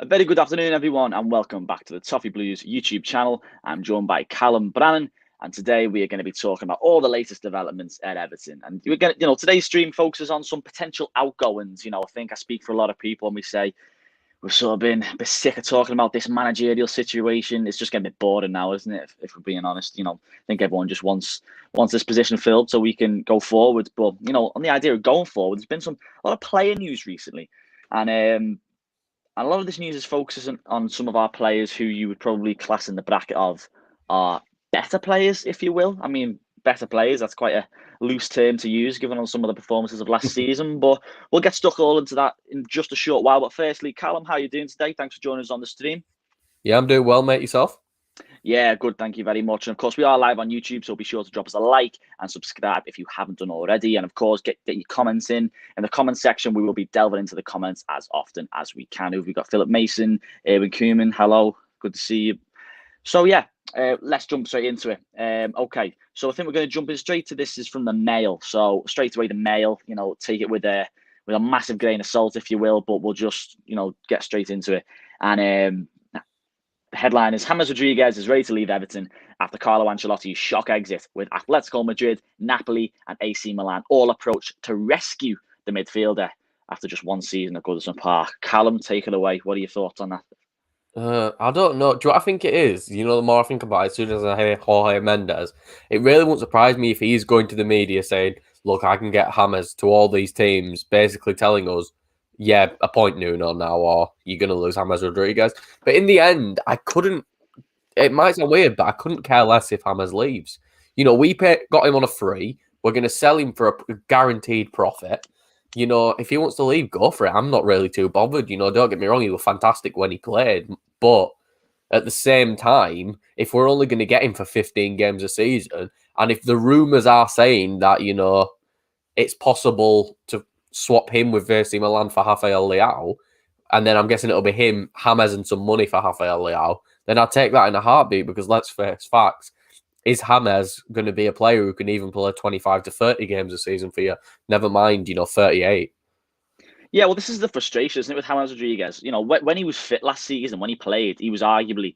A very good afternoon, everyone, and welcome back to the Toffee Blues YouTube channel. I'm joined by Callum Brennan, and today we are going to be talking about all the latest developments at Everton. And we're going to, today's stream focuses on some potential outgoings. I think I speak for a lot of people when we say we've sort of been a bit sick of talking about this managerial situation. It's just getting a bit boring now, isn't it? If we're being honest, I think everyone just wants this position filled so we can go forward. But on the idea of going forward, there's been a lot of player news recently, and a lot of this news is focusing on some of our players who you would probably class in the bracket of are better players, if you will. I mean, better players, that's quite a loose term to use given on some of the performances of last season. But we'll get stuck all into that in just a short while. But firstly, Callum, how are you doing today? Thanks for joining us on the stream. Yeah, I'm doing well, mate. Yourself? Yeah, good. Thank you very much. And of course, we are live on YouTube, so be sure to drop us a like and subscribe if you haven't done already. And of course, get your comments in the comment section. We will be delving into the comments as often as we can. We've got Philip Mason, Erwin Koeman. Hello, good to see you. So yeah, let's jump straight into it. Okay, so I think we're going to jump in straight to this. Is from the Mail. So straight away, the Mail. Take it with a massive grain of salt, if you will. But we'll just get straight into it. And the headline is James Rodriguez is ready to leave Everton after Carlo Ancelotti's shock exit, with Atletico Madrid, Napoli and AC Milan all approach to rescue the midfielder after just one season at Goodison Park. Callum, take it away. What are your thoughts on that? I don't know. Do you know what I think it is? The more I think about it, as soon as I hear Jorge Mendes, it really won't surprise me if he's going to the media saying, look, I can get James to all these teams, basically telling us, yeah, appoint Nuno now, or you're going to lose James Rodriguez. But in the end, it might sound weird, but I couldn't care less if James leaves. We got him on a free. We're going to sell him for a guaranteed profit. If he wants to leave, go for it. I'm not really too bothered. Don't get me wrong, he was fantastic when he played. But at the same time, if we're only going to get him for 15 games a season, and if the rumours are saying that, it's possible to swap him with AC Milan for Rafael Leao, and then I'm guessing it'll be him, James, and some money for Rafael Leao, then I'll take that in a heartbeat, because let's face facts. Is James going to be a player who can even play 25 to 30 games a season for you? Never mind, 38. Yeah, well, this is the frustration, isn't it, with James Rodriguez? When he was fit last season, when he played, he was arguably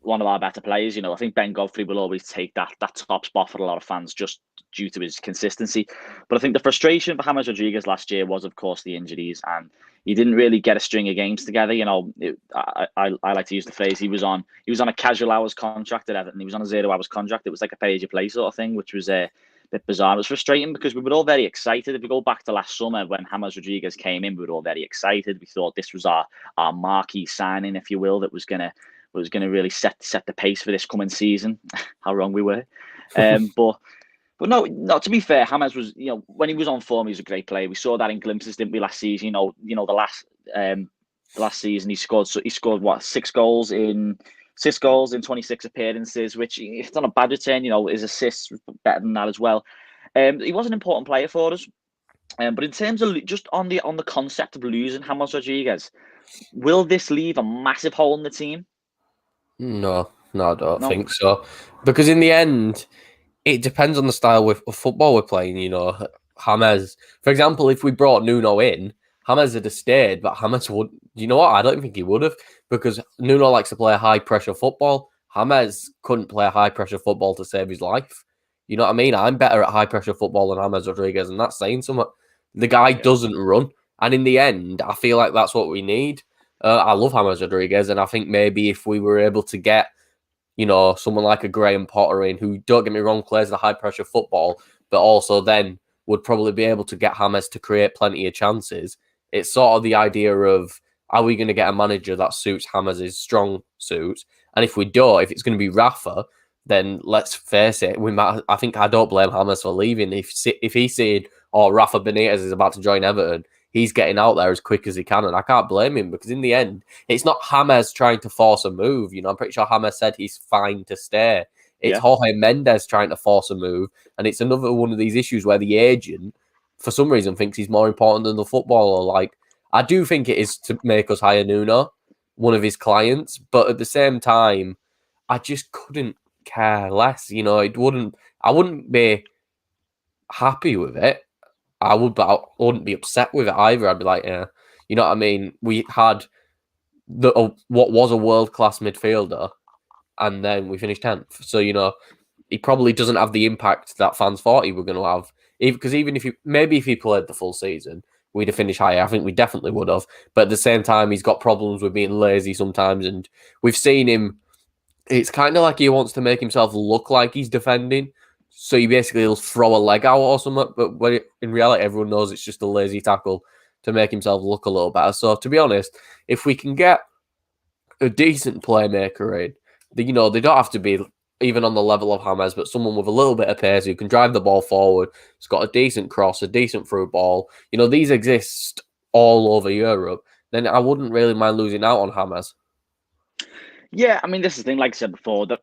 one of our better players. I think Ben Godfrey will always take that top spot for a lot of fans just due to his consistency. But I think the frustration for James Rodriguez last year was, of course, the injuries, and he didn't really get a string of games together. I like to use the phrase he was on a casual hours contract at Everton. He was on a 0 hours contract. It was like a pay as you play sort of thing, which was a bit bizarre. It was frustrating because we were all very excited. If we go back to last summer when James Rodriguez came in, we were all very excited. We thought this was our marquee signing, if you will, that was gonna really set the pace for this coming season. How wrong we were. But no, to be fair, James was, when he was on form, he was a great player. We saw that in glimpses, didn't we, last season? The last season he scored what, 6 goals in 26 appearances, which it's not a bad return. His assists were better than that as well. He was an important player for us. But in terms of just on the concept of losing James Rodriguez, will this leave a massive hole in the team? No, I don't think so. Because in the end, it depends on the style of football we're playing. James, for example, if we brought Nuno in, James would have stayed, but James would. You know what? I don't think he would have, because Nuno likes to play a high pressure football. James couldn't play a high pressure football to save his life. You know what I mean? I'm better at high pressure football than James Rodriguez, and that's saying something. The guy doesn't run, and in the end, I feel like that's what we need. I love James Rodriguez, and I think maybe if we were able to get, someone like a Graham Potter in, who, don't get me wrong, plays the high pressure football, but also then would probably be able to get James to create plenty of chances. It's sort of the idea of, are we going to get a manager that suits James' strong suits? And if we don't, if it's going to be Rafa, then let's face it, I think I don't blame James for leaving. If he's saying, Rafa Benitez is about to join Everton, he's getting out there as quick as he can, and I can't blame him, because in the end, it's not James trying to force a move. I'm pretty sure James said he's fine to stay. It's Jorge Mendes trying to force a move, and it's another one of these issues where the agent, for some reason, thinks he's more important than the footballer. Like, I do think it is to make us hire Nuno, one of his clients, but at the same time, I just couldn't care less. I wouldn't be happy with it. I would, but I wouldn't be upset with it either. I'd be like, yeah, you know what I mean? We had what was a world-class midfielder, and then we finished 10th. So, he probably doesn't have the impact that fans thought he were going to have. Because even if he played the full season, we'd have finished higher. I think we definitely would have. But at the same time, he's got problems with being lazy sometimes, and we've seen him. It's kind of like he wants to make himself look like he's defending. So he basically will throw a leg out or something. But in reality, everyone knows it's just a lazy tackle to make himself look a little better. So to be honest, if we can get a decent playmaker in, they don't have to be even on the level of James, but someone with a little bit of pace who can drive the ball forward. It's got a decent cross, a decent through ball. These exist all over Europe. Then I wouldn't really mind losing out on James. Yeah, I mean, this is the thing, like I said before, the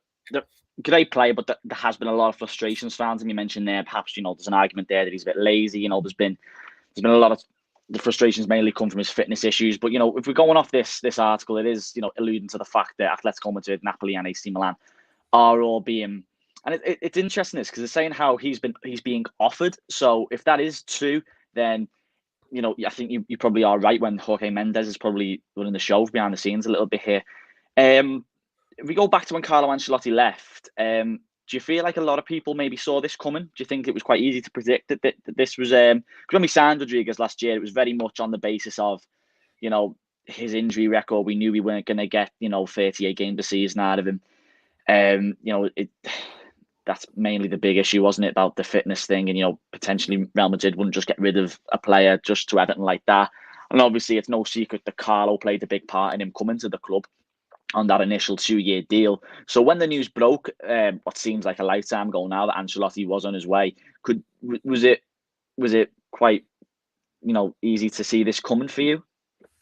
great player, but there has been a lot of frustrations found him. You mentioned there, perhaps, there's an argument there that he's a bit lazy. There's been a lot of the frustrations mainly come from his fitness issues. But, if we're going off this article, it is, alluding to the fact that Atletico Madrid, Napoli and AC Milan are all being, and it's interesting this because it's saying how he's being offered. So if that is true, then, I think you probably are right when Jorge Mendes is probably running the show behind the scenes a little bit here. If we go back to when Carlo Ancelotti left, do you feel like a lot of people maybe saw this coming? Do you think it was quite easy to predict that this was... Because when we signed Rodriguez last year, it was very much on the basis of, his injury record. We knew we weren't going to get, 38 games a season out of him. That's mainly the big issue, wasn't it, about the fitness thing? And, potentially Real Madrid wouldn't just get rid of a player just to Everton like that. And obviously, it's no secret that Carlo played a big part in him coming to the club on that initial 2-year deal. So when the news broke, what seems like a lifetime ago now, that Ancelotti was on his way, was it quite easy to see this coming for you?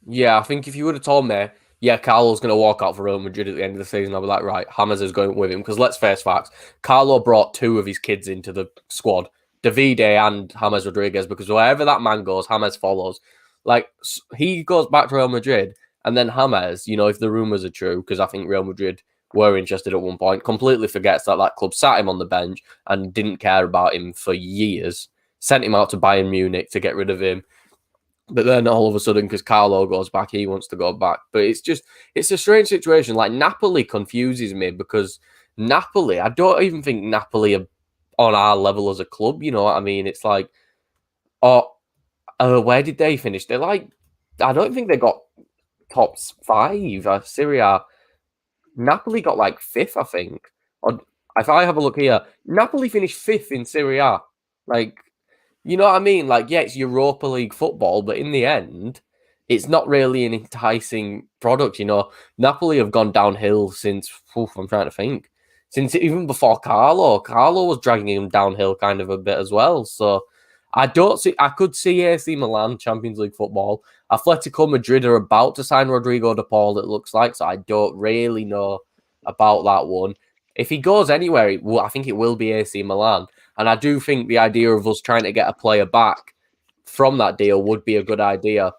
Yeah, I think if you would have told me, Carlo's going to walk out for Real Madrid at the end of the season, I'd be like, right, James is going with him. Because let's face facts, Carlo brought 2 of his kids into the squad, Davide and James Rodriguez, because wherever that man goes, James follows. Like, he goes back to Real Madrid, and then James, if the rumours are true, because I think Real Madrid were interested at one point, completely forgets that club sat him on the bench and didn't care about him for years, sent him out to Bayern Munich to get rid of him. But then all of a sudden, because Carlo goes back, he wants to go back. But it's a strange situation. Like, Napoli confuses me because Napoli, I don't even think Napoli are on our level as a club. You know what I mean? It's like, where did they finish? They're like, I don't think they got top 5 Serie A. Napoli got like 5th, I think. Or if I have a look here, Napoli finished 5th in Serie A. Like, you know what I mean? Like, yeah, it's Europa League football, but in the end, it's not really an enticing product. Napoli have gone downhill since, I'm trying to think, since even before Carlo. Carlo was dragging him downhill kind of a bit as well. So I could see AC Milan Champions League football. Atletico Madrid are about to sign Rodrigo de Paul, it looks like, so I don't really know about that one. If he goes anywhere, I think it will be AC Milan. And I do think the idea of us trying to get a player back from that deal would be a good idea.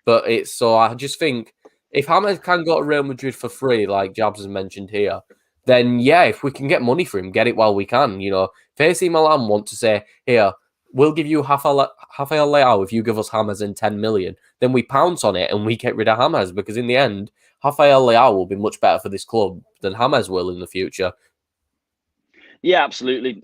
But I just think if James can go to Real Madrid for free, like Jabs has mentioned here, then yeah, if we can get money for him, get it while we can. If AC Milan want to say, here, we'll give you Rafael Leao if you give us James in 10 million, then we pounce on it and we get rid of James, because in the end, Rafael Leao will be much better for this club than James will in the future. Yeah, absolutely.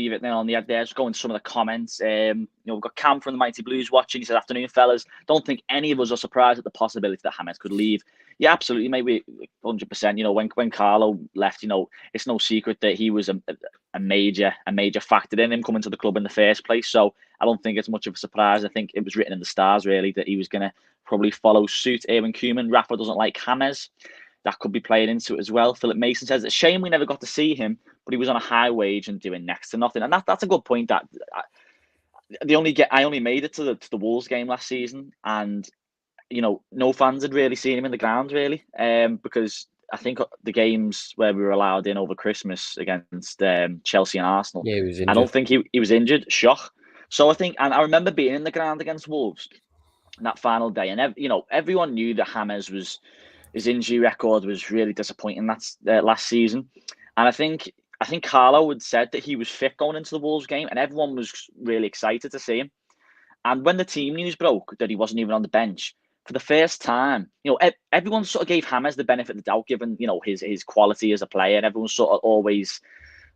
You've hit on the head there. Just going to some of the comments. We've got Cam from the Mighty Blues watching. He said, "Afternoon, fellas. Don't think any of us are surprised at the possibility that James could leave." Yeah, absolutely. Maybe 100%. When Carlo left, it's no secret that he was a major factor in him coming to the club in the first place. So I don't think it's much of a surprise. I think it was written in the stars, really, that he was going to probably follow suit. Erwin Koeman, Rafa doesn't like James. That could be playing into it as well. Philip Mason says, "It's a shame we never got to see him, but he was on a high wage and doing next to nothing." And that's a good point. That I only made it to the Wolves game last season, and no fans had really seen him in the ground really, because I think the games where we were allowed in over Christmas against Chelsea and Arsenal, yeah, he was injured. I don't think he was injured. Shock. So I remember being in the ground against Wolves that final day, and everyone knew that his injury record was really disappointing last season. And I think Carlo had said that he was fit going into the Wolves game, and everyone was really excited to see him. And when the team news broke that he wasn't even on the bench, for the first time, everyone sort of gave James the benefit of the doubt, given his quality as a player, and everyone sort of always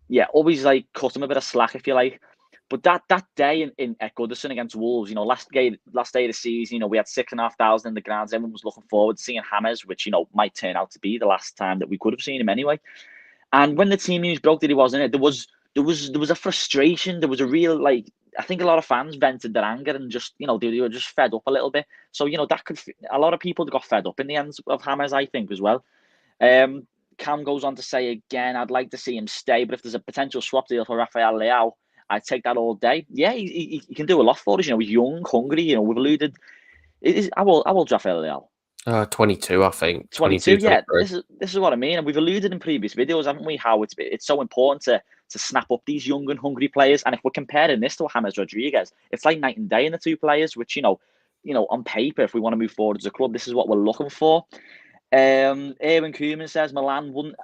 like cut him a bit of slack, if you like. But that day at Goodison against Wolves, last day of the season, we had 6,500 in the grounds. Everyone was looking forward to seeing James, which might turn out to be the last time that we could have seen him anyway. And when the team news broke that he wasn't it, there was a frustration. There was a real, like, I think a lot of fans vented their anger and just they were just fed up a little bit. So that could, a lot of people got fed up in the end of James, I think, as well. Cam goes on to say again, I'd like to see him stay, but if there's a potential swap deal for Rafael Leao, I'd take that all day. Yeah, he can do a lot for us. He's young, hungry. We've alluded. How old's Rafael Leao? 22, I think. 22. Yeah, this is what I mean. And we've alluded in previous videos, haven't we? How it's so important to snap up these young and hungry players. And if we're comparing this to James Rodriguez, it's like night and day in the two players. Which on paper, if we want to move forward as a club, this is what we're looking for. Erwin Koeman says Milan wouldn't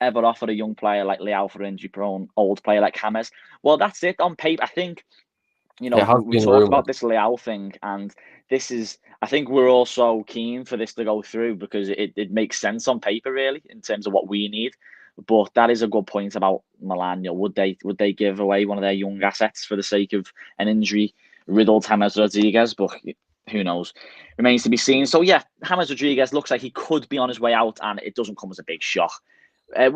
ever offer a young player like Leao for injury-prone old player like James. Well, that's it on paper. I think we talked about this Leao thing, and this is. I think we're also keen for this to go through because it makes sense on paper, really, in terms of what we need. But that is a good point about Milan. Would they give away one of their young assets for the sake of an injury-riddled James Rodriguez? But who knows? Remains to be seen. So yeah, James Rodriguez looks like he could be on his way out, and it doesn't come as a big shock. If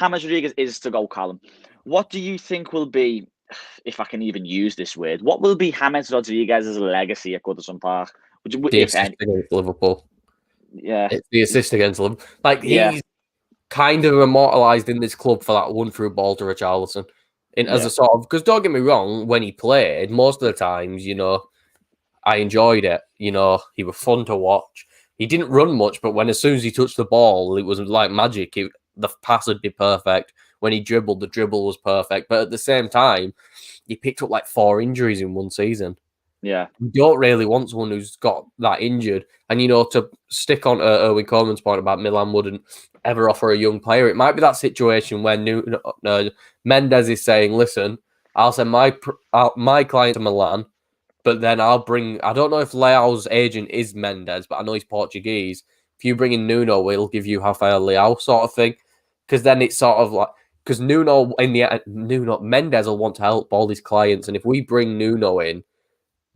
James Rodriguez is to go, Callum, what do you think will be, if I can even use this word, what will be James Rodriguez's legacy at Goodison Park? The assist against Liverpool. Yeah, it's the assist against Liverpool. Like he's kind of immortalised in this club for that one through ball to Richarlison. As a sort of, because don't get me wrong, when he played, most of the times, I enjoyed it. He was fun to watch. He didn't run much, but as soon as he touched the ball, it was like magic. The pass would be perfect. When he dribbled, the dribble was perfect. But at the same time, he picked up like 4 injuries in one season. Yeah. You don't really want someone who's got that injured. And, to stick on Erwin Koeman's point about Milan wouldn't ever offer a young player, it might be that situation where Mendes is saying, listen, I'll send my client to Milan, but then I don't know if Leao's agent is Mendes, but I know he's Portuguese. If you bring in Nuno, we'll give you Rafael Leao sort of thing. Because then it's sort of like, because Mendes will want to help all his clients. And if we bring Nuno in,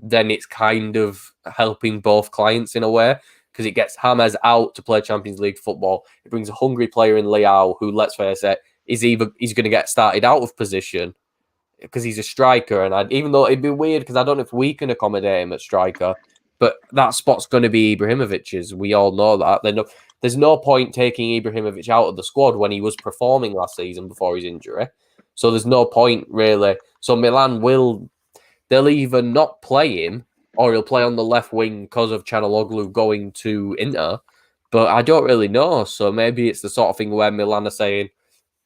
then it's kind of helping both clients in a way. Because it gets James out to play Champions League football. It brings a hungry player in Leao who, let's face it, he's going to get started out of position because he's a striker. And even though it'd be weird because I don't know if we can accommodate him at striker, but that spot's going to be Ibrahimovic's. We all know that. There's no point taking Ibrahimovic out of the squad when he was performing last season before his injury. So there's no point really. So Milan they'll either not play him or he'll play on the left wing because of Çalhanoğlu going to Inter. But I don't really know. So maybe it's the sort of thing where Milan are saying,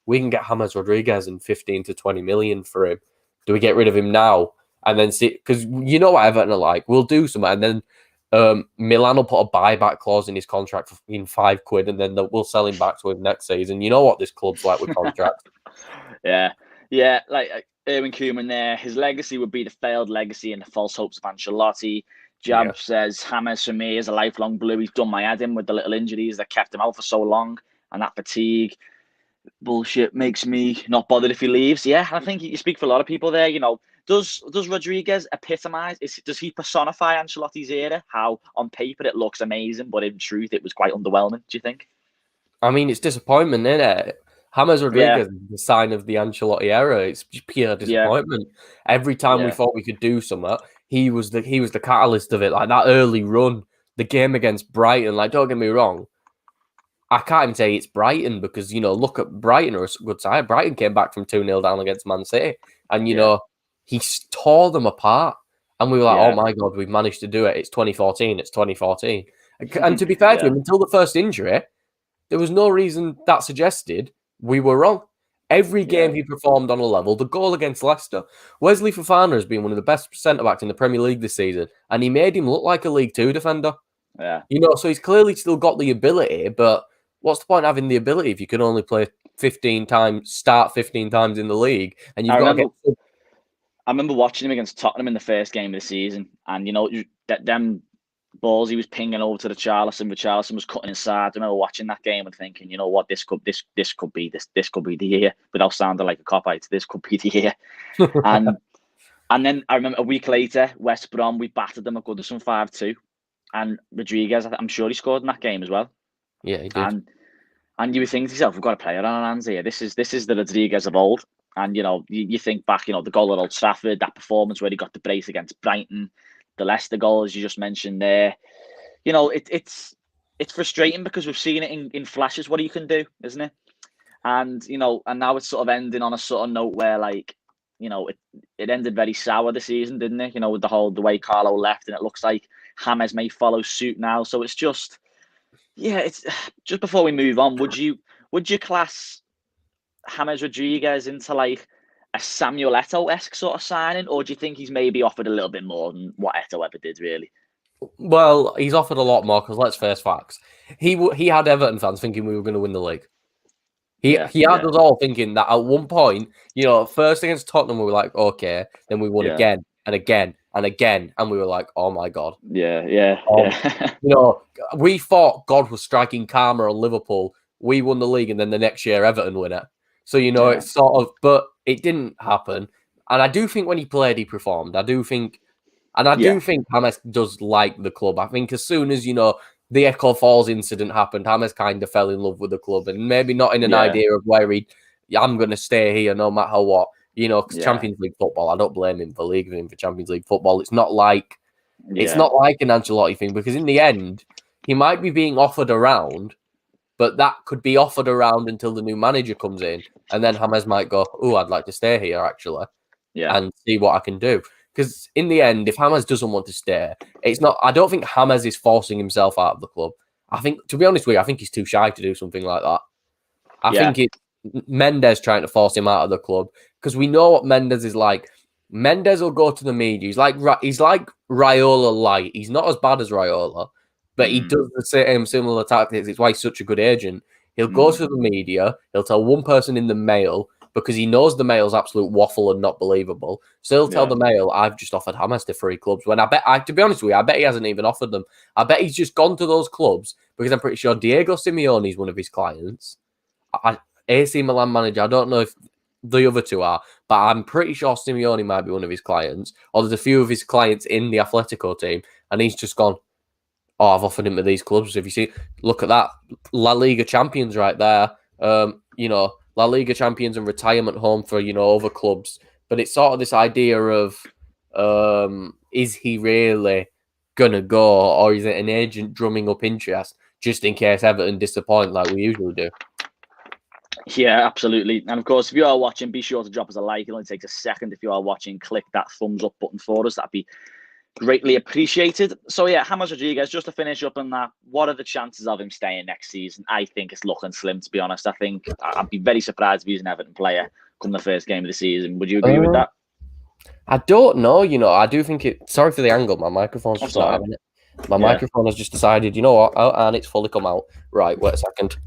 we can get James Rodriguez and 15 to 20 million for him. Do we get rid of him now? And then see, because you know what Everton are like, we'll do something. And then Milan will put a buyback clause in his contract for £5, and then we'll sell him back to him next season. You know what this club's like with contracts. Yeah, like Erwin Koeman there, his legacy would be the failed legacy and the false hopes of Ancelotti. Jab says, James for me is a lifelong blue. He's done my head in with the little injuries that kept him out for so long, and that fatigue. Bullshit makes me not bothered if he leaves. Yeah, I think you speak for a lot of people there. Does Rodriguez epitomise? Does he personify Ancelotti's era? How on paper it looks amazing, but in truth it was quite underwhelming. Do you think? I mean, it's disappointment, isn't it? James Rodriguez is the sign of the Ancelotti era. It's pure disappointment. Every time we thought we could do something, he was the catalyst of it. Like that early run, the game against Brighton. Like, don't get me wrong, I can't even say it's Brighton because look at Brighton are a good side. Brighton came back from 2-0 down against Man City, and he tore them apart. And we were like, oh my God, we've managed to do it. It's 2014. It's 2014. And to be fair to him, until the first injury, there was no reason that suggested we were wrong. Every game he performed on a level. The goal against Leicester. Wesley Fofana has been one of the best centre-backs in the Premier League this season, and he made him look like a League Two defender. Yeah. So he's clearly still got the ability, but what's the point of having the ability if you can only play 15 times, start 15 times in the league, and you've got to get... I remember watching him against Tottenham in the first game of the season, and them balls he was pinging over to the Charleston, but Charleston was cutting inside. I remember watching that game and thinking, you know what, this could be the year. Without sounding like a cop-out, this could be the year. and then I remember a week later, West Brom, we battered them at Goodison 5-2, and Rodriguez, I'm sure he scored in that game as well. Yeah, he did. And you would think to yourself, we've got a player on our hands here. This is the Rodriguez of old. And you think back, the goal at Old Trafford, that performance where he got the brace against Brighton, the Leicester goal, as you just mentioned there. It's frustrating because we've seen it in flashes what he can do, isn't it? And and now it's sort of ending on a sort of note where it ended very sour this season, didn't it? With the way Carlo left, and it looks like James may follow suit now. So it's just, it's just before we move on. Would you class James Rodriguez into like a Samuel Eto'o-esque sort of signing, or do you think he's maybe offered a little bit more than what Eto'o ever did, really? Well, he's offered a lot more because let's face facts. He had Everton fans thinking we were going to win the league. He had us all thinking that at one point, first against Tottenham, we were like, okay. Then we won again and again and again. And we were like, oh my God. Yeah. We thought God was striking karma on Liverpool. We won the league and then the next year Everton win it. So, it's sort of, but it didn't happen. And I do think when he played, he performed. I do think James does like the club. I think as soon as, the Echo Falls incident happened, James kind of fell in love with the club, and maybe not in an idea of where I'm going to stay here no matter what, because Champions League football, I don't blame him for leaving him for Champions League football. It's not like an Ancelotti thing, because in the end, he might be being offered around, but that could be offered around until the new manager comes in, and then James might go, oh, I'd like to stay here actually, and see what I can do. Because in the end, if James doesn't want to stay, it's not. I don't think James is forcing himself out of the club. I think, to be honest with you, I think he's too shy to do something like that. I think it's Mendes trying to force him out of the club, because we know what Mendes is like. Mendes will go to the media. He's like Raiola light. He's not as bad as Raiola, but he does the same similar tactics. It's why he's such a good agent. He'll go to the media. He'll tell one person in the Mail, because he knows the Mail's absolute waffle and not believable. So he'll tell the Mail, I've just offered James to 3 clubs. When to be honest with you, I bet he hasn't even offered them. I bet he's just gone to those clubs, because I'm pretty sure Diego Simeone is one of his clients. AC Milan manager, I don't know if the other two are, but I'm pretty sure Simeone might be one of his clients, or there's a few of his clients in the Atletico team, and he's just gone, oh, I've offered him to these clubs. If you see, look at that, La Liga champions right there, La Liga champions and retirement home for, other clubs. But it's sort of this idea of, is he really going to go, or is it an agent drumming up interest just in case Everton disappoint like we usually do? Yeah, absolutely. And of course, if you are watching, be sure to drop us a like. It only takes a second. If you are watching, click that thumbs up button for us. That'd be greatly appreciated. So James Rodriguez, just to finish up on that, what are the chances of him staying next season? I think it's looking slim, to be honest. I think I'd be very surprised if he's an Everton player come the first game of the season. Would you agree with that? I don't know. I do think it. Sorry for the angle. My microphone's just not having it. My microphone has just decided. You know what? And it's fully come out. Right. Wait a second.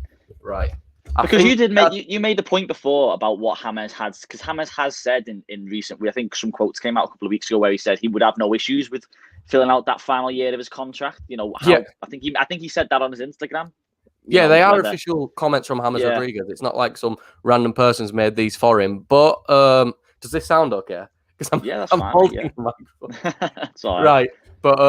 Right. Because you made the point before about what James has, because James has said in recent, I think some quotes came out a couple of weeks ago where he said he would have no issues with filling out that final year of his contract. I think he said that on his Instagram. They are official comments from James Rodriguez. It's not like some random person's made these for him. But does this sound okay? Because I'm holding the microphone. It's all right. But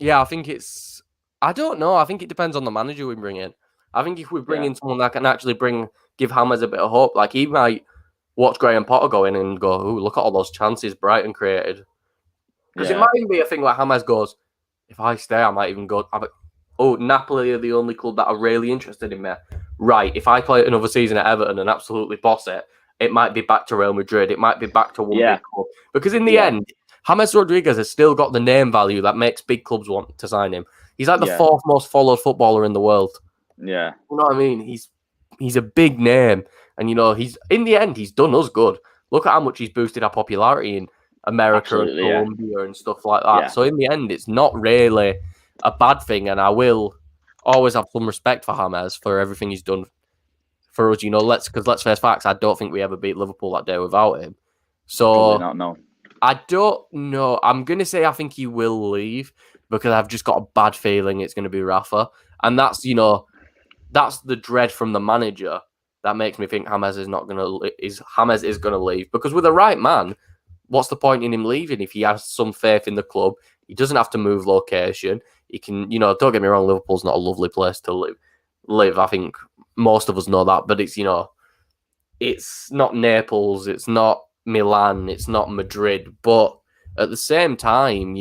I think it's. I don't know. I think it depends on the manager we bring in. I think if we bring in someone that can actually give James a bit of hope, like he might watch Graham Potter go in and go, "Ooh, look at all those chances Brighton created." Because it might even be a thing where James goes, "If I stay, I might even go." Napoli are the only club that are really interested in me. Right, if I play another season at Everton and absolutely boss it, it might be back to Real Madrid. It might be back to one big club. Because in the end, James Rodriguez has still got the name value that makes big clubs want to sign him. He's like the 4th most followed footballer in the world. Yeah. You know what I mean? He's a big name. And, he's in the end, he's done us good. Look at how much he's boosted our popularity in America and Colombia and stuff like that. Yeah. So in the end, it's not really a bad thing. And I will always have some respect for James for everything he's done for us. Let's face facts, I don't think we ever beat Liverpool that day without him. So probably not, no. I don't know. I'm going to say I think he will leave because I've just got a bad feeling it's going to be Rafa. And that's, that's the dread from the manager that makes me think James is going to leave. Because with the right man, what's the point in him leaving if he has some faith in the club? He doesn't have to move location. He can, don't get me wrong, Liverpool's not a lovely place to live. I think most of us know that, but it's, it's not Naples, it's not Milan, it's not Madrid. But at the same time,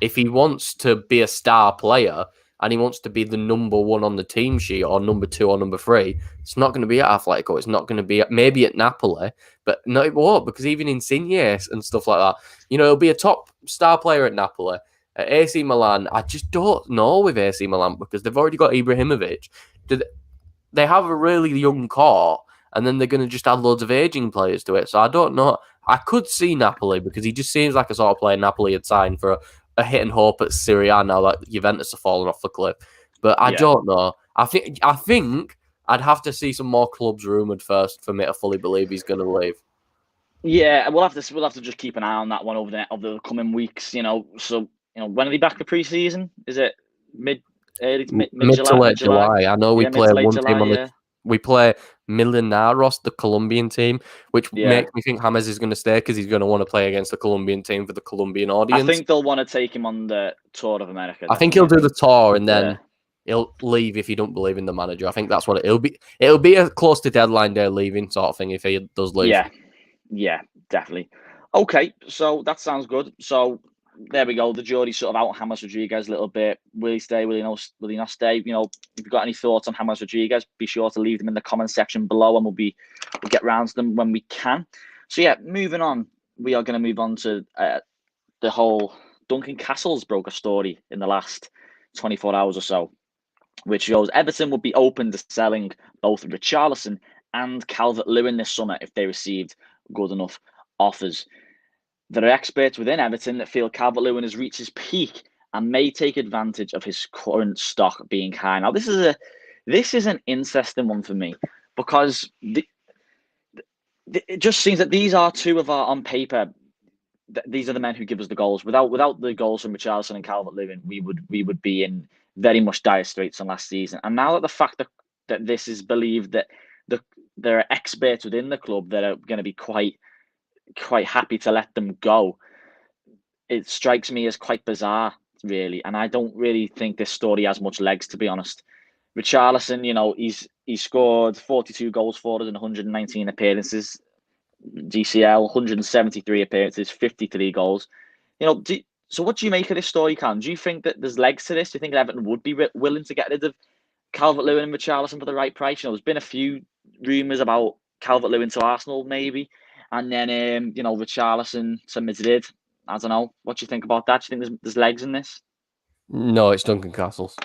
if he wants to be a star player and he wants to be the number one on the team sheet or number 2 or number 3, it's not going to be at Atletico. It's not going to be maybe at Napoli, but no, it won't, because even Insigne and stuff like that, he'll be a top star player at Napoli. At AC Milan, I just don't know with AC Milan because they've already got Ibrahimovic. They have a really young core, and then they're going to just add loads of aging players to it. So I don't know. I could see Napoli because he just seems like a sort of player Napoli had signed for a hit and hope at Serie A now that Juventus are falling off the cliff. But I don't know. I think I'd have to see some more clubs rumoured first for me to fully believe he's going to leave. Yeah, we'll have to just keep an eye on that one over the coming weeks. So when are they back for pre-season? Is it mid to late July? I know we play one team on we play Millonarios, the Colombian team, which makes me think James is going to stay because he's going to want to play against the Colombian team for the Colombian audience. I think they'll want to take him on the tour of America. I think he'll do the tour and then he'll leave if you don't believe in the manager. I think that's what it'll be. It'll be a close to deadline day leaving sort of thing if he does leave. Yeah, definitely. Okay, so that sounds good. So there we go. The jury's sort of out on James Rodriguez a little bit. Will he stay? Will he not stay? If you've got any thoughts on James Rodriguez, be sure to leave them in the comment section below, and we'll get round to them when we can. So yeah, moving on. We are going to move on to the whole Duncan Castles broke a story in the last 24 hours or so, which shows Everton would be open to selling both Richarlison and Calvert-Lewin this summer if they received good enough offers. There are experts within Everton that feel Calvert-Lewin has reached his peak and may take advantage of his current stock being high. Now, this is an interesting one for me because it just seems that these are two of our, on paper, these are the men who give us the goals. Without the goals from Richarlison and Calvert-Lewin, we would be in very much dire straits than last season. And now that the fact that this is believed that there are experts within the club that are going to be quite happy to let them go, it strikes me as quite bizarre, really. And I don't really think this story has much legs, to be honest. Richarlison, he's scored 42 goals for us in 119 appearances. GCL, 173 appearances, 53 goals. So what do you make of this story, Cam? Do you think that there's legs to this? Do you think Everton would be willing to get rid of Calvert-Lewin and Richarlison for the right price? There's been a few rumours about Calvert-Lewin to Arsenal, maybe. And then, Richarlison to Madrid. I don't know. What do you think about that? Do you think there's legs in this? No, it's Duncan Castles.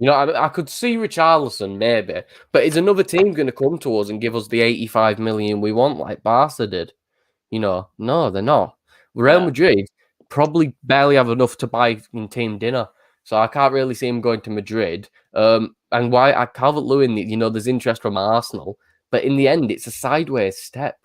I could see Richarlison maybe, but is another team going to come to us and give us the 85 million we want like Barca did? No, they're not. Real Madrid probably barely have enough to buy in team dinner. So I can't really see him going to Madrid. And why Calvert-Lewin, there's interest from Arsenal, but in the end, it's a sideways step.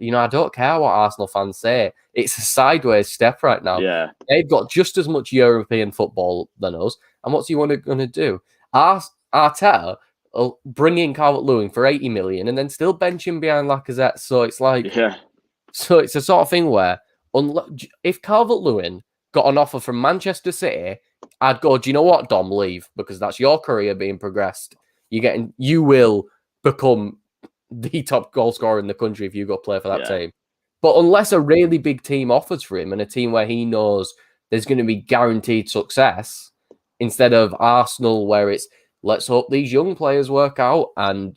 I don't care what Arsenal fans say. It's a sideways step right now. Yeah. They've got just as much European football than us. And what's he going to do? Arteta will bring in Calvert-Lewin for 80 million and then still bench him behind Lacazette. So it's like... Yeah. So it's a sort of thing where if Calvert-Lewin got an offer from Manchester City, I'd go, do you know what, Dom, leave, because that's your career being progressed. You will become the top goal scorer in the country if you go play for that team. But unless a really big team offers for him and a team where he knows there's going to be guaranteed success, instead of Arsenal where it's let's hope these young players work out, and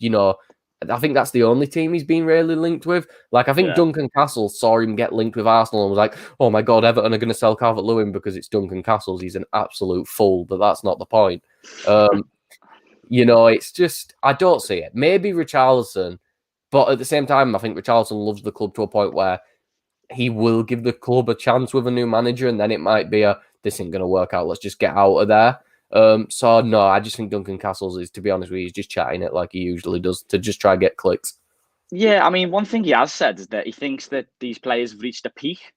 I think that's the only team he's been really linked with. Like, I think Duncan Castles saw him get linked with Arsenal and was like, oh my God, Everton are going to sell Calvert-Lewin because it's Duncan Castles. He's an absolute fool, but that's not the point. It's just, I don't see it. Maybe Richarlison, but at the same time, I think Richarlison loves the club to a point where he will give the club a chance with a new manager, and then it might be this ain't going to work out. Let's just get out of there. So no, I just think Duncan Castles is, to be honest with you, he's just chatting it like he usually does to just try and get clicks. Yeah, I mean, one thing he has said is that he thinks that these players have reached a peak.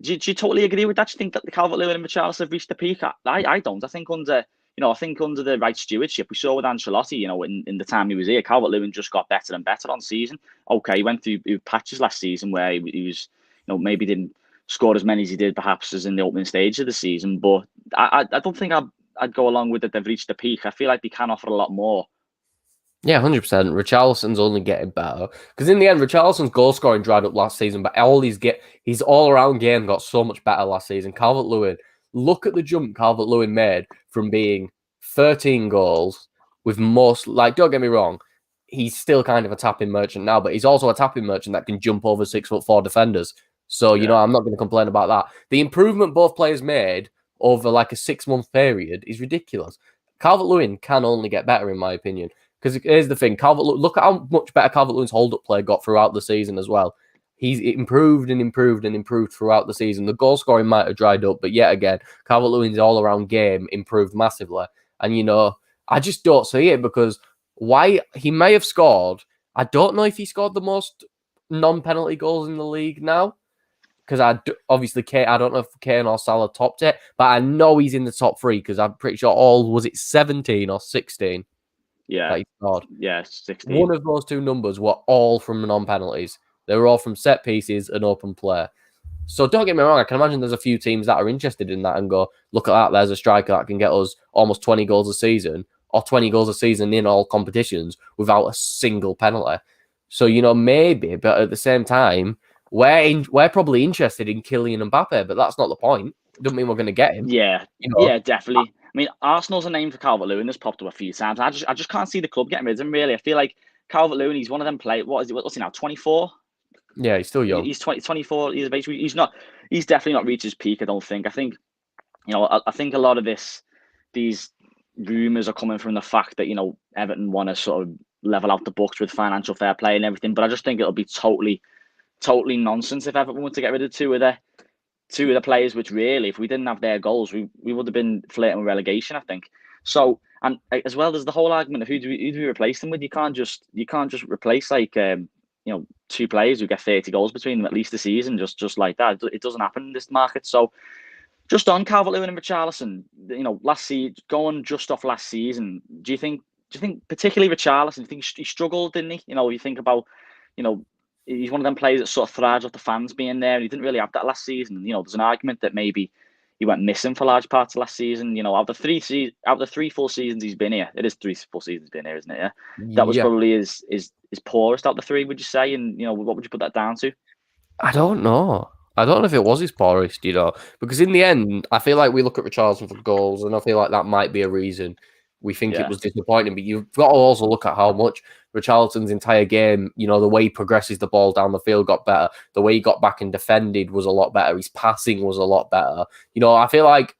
Do you totally agree with that? Do you think that the Calvert-Lewin and Richarlison have reached the peak? I don't. I think under the right stewardship, we saw with Ancelotti, in the time he was here, Calvert-Lewin just got better and better on season. Okay, he went through patches last season where he was, maybe didn't score as many as he did perhaps as in the opening stage of the season. But I don't think I'd go along with that they've reached the peak. I feel like they can offer a lot more. Yeah, 100%. Richarlison's only getting better. Because in the end, Richarlison's goal scoring dried up last season, but his all-around game got so much better last season. Calvert-Lewin, look at the jump Calvert-Lewin made from being 13 goals with most, don't get me wrong, he's still kind of a tapping merchant now, but he's also a tapping merchant that can jump over 6'4" defenders. So, I'm not going to complain about that. The improvement both players made over like a 6-month period is ridiculous. Calvert-Lewin can only get better, in my opinion. Because here's the thing, look at how much better Calvert-Lewin's hold-up play got throughout the season as well. He's improved and improved and improved throughout the season. The goal scoring might have dried up, but yet again, Calvert-Lewin's all-around game improved massively. And, I just don't see it because why he may have scored. I don't know if he scored the most non-penalty goals in the league now. Because I don't know if Kane or Salah topped it, but I know he's in the top 3 because I'm pretty sure was it 17 or 16? Yeah. That he scored. Yeah, 16. One of those two numbers were all from non-penalties. They were all from set pieces and open play. So don't get me wrong, I can imagine there's a few teams that are interested in that and go, look at that, there's a striker that can get us almost 20 goals a season or 20 goals a season in all competitions without a single penalty. So, maybe, but at the same time, we're probably interested in Kylian Mbappe, but that's not the point. Doesn't mean we're going to get him. Yeah, yeah, definitely. I mean, Arsenal's a name for Calvert-Lewin that's popped up a few times. I just can't see the club getting rid of him, really. I feel like Calvert-Lewin, he's one of them players. What's he now, 24? Yeah, he's still young. He's 24. He's definitely not reached his peak, I don't think. I think, I think a lot of these rumours are coming from the fact that, Everton want to sort of level out the books with financial fair play and everything. But I just think it'll be totally nonsense if Everton were to get rid of two of the players, which really, if we didn't have their goals, we would have been flirting with relegation, I think. So, and as well, there's the whole argument of who do we replace them with? You can't just replace two players who get 30 goals between them at least a season, just like that. It doesn't happen in this market. So, just on Calvert-Lewin and Richarlison, last season, going just off last season, do you think particularly Richarlison, do you think he struggled, didn't he? You think about, he's one of them players that sort of thrives off the fans being there, and he didn't really have that last season. There's an argument that maybe he went missing for large parts of last season. Out of the 3 full seasons he's been here, it is 3 full seasons he's been here, isn't it? Yeah, that was probably his poorest out of the 3. Would you say? And what would you put that down to? I don't know. I don't know if it was his poorest, because in the end, I feel like we look at Richarlison for goals, and I feel like that might be a reason we think it was disappointing. But you've got to also look at how much Richarlison's entire game, the way he progresses the ball down the field got better. The way he got back and defended was a lot better. His passing was a lot better. I feel like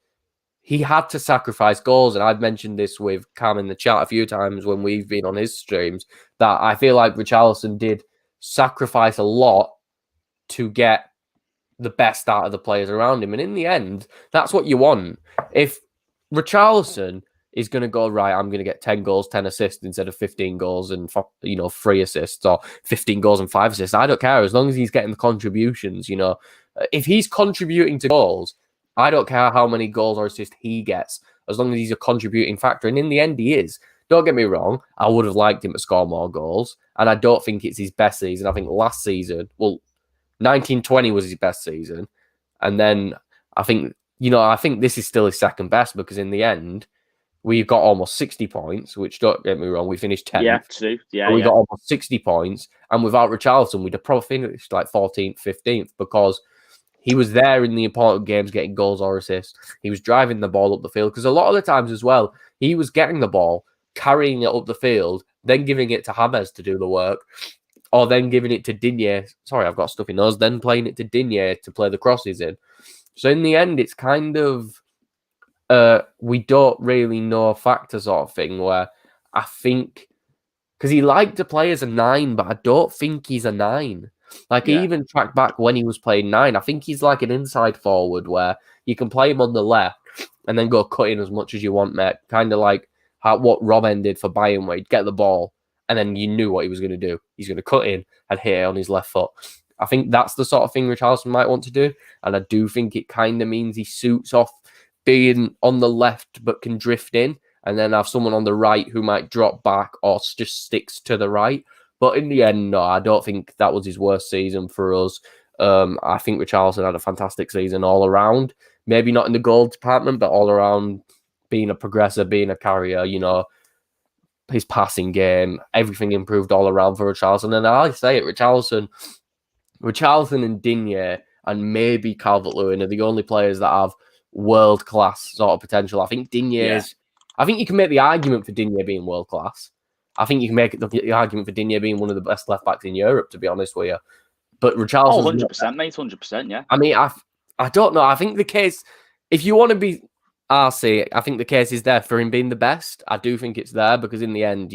he had to sacrifice goals. And I've mentioned this with Cam in the chat a few times when we've been on his streams, that I feel like Richarlison did sacrifice a lot to get the best out of the players around him. And in the end, that's what you want. If Richarlison is going to go, right, I'm going to get 10 goals, 10 assists instead of 15 goals and 3 assists, or 15 goals and 5 assists. I don't care, as long as he's getting the contributions. If he's contributing to goals, I don't care how many goals or assists he gets, as long as he's a contributing factor. And in the end, he is. Don't get me wrong, I would have liked him to score more goals, and I don't think it's his best season. I think last season, 1920 was his best season, and then I think this is still his second best, because in the end, we've got almost 60 points, which, don't get me wrong, we finished 10th. Yeah, true. Yeah, we got almost 60 points. And without Richarlison, we'd have probably finished like 14th, 15th, because he was there in the important games getting goals or assists. He was driving the ball up the field, because a lot of the times as well, he was getting the ball, carrying it up the field, then giving it to James to do the work, or then giving it to Digne. Sorry, I've got a stuffy nose. Then playing it to Digne to play the crosses in. So in the end, it's kind of... we don't really know a factor sort of thing, where I think, because he liked to play as a 9, but I don't think he's a 9. He even tracked back when he was playing 9. I think he's like an inside forward where you can play him on the left and then go cut in as much as you want, mate. Kind of like what Robben did for Bayern, where he'd get the ball and then you knew what he was going to do. He's going to cut in and hit it on his left foot. I think that's the sort of thing Richarlison might want to do. And I do think it kind of means he suits off being on the left but can drift in, and then have someone on the right who might drop back or just sticks to the right. But in the end, no, I don't think that was his worst season for us. I think Richarlison had a fantastic season all around. Maybe not in the goal department, but all around, being a progressor, being a carrier, his passing game, everything improved all around for Richarlison. And I say it, Richarlison and Digne and maybe Calvert-Lewin are the only players that have world-class sort of potential. I think I think you can make the argument for Digne being world-class. I think you can make the argument for Digne being one of the best left-backs in Europe, to be honest with you. But Richarlison... 100%, mate, 100%, yeah. I mean, I don't know. I think the case... If you want to be RC, I think the case is there for him being the best. I do think it's there because in the end,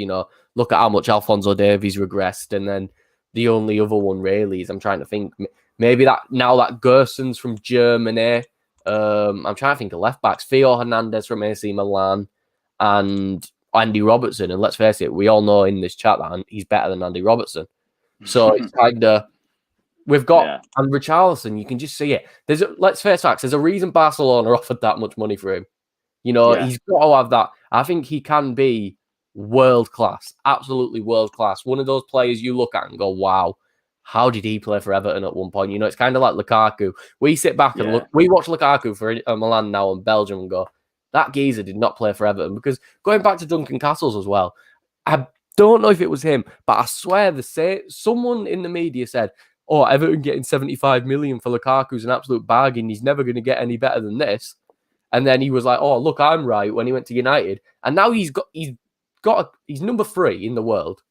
look at how much Alphonso Davies regressed, and then the only other one really is, I'm trying to think, maybe that Gerson's from Germany. I'm trying to think of left backs. Theo Hernandez from AC Milan and Andy Robertson. And let's face it, we all know in this chat that he's better than Andy Robertson. So it's kind of, we've got, and Richarlison, you can just see it. Let's face facts, there's a reason Barcelona offered that much money for him. He's got to have that. I think he can be world class, absolutely world class. One of those players you look at and go, wow, how did he play for Everton at one point? It's kind of like Lukaku. We sit back and look, we watch Lukaku for Milan now and Belgium and go, that geezer did not play for Everton. Because going back to Duncan Castles as well, I don't know if it was him, but I swear someone in the media said, oh, Everton getting 75 million for Lukaku's an absolute bargain. He's never going to get any better than this. And then he was like, oh, look, I'm right, when he went to United. And now he's number 3 in the world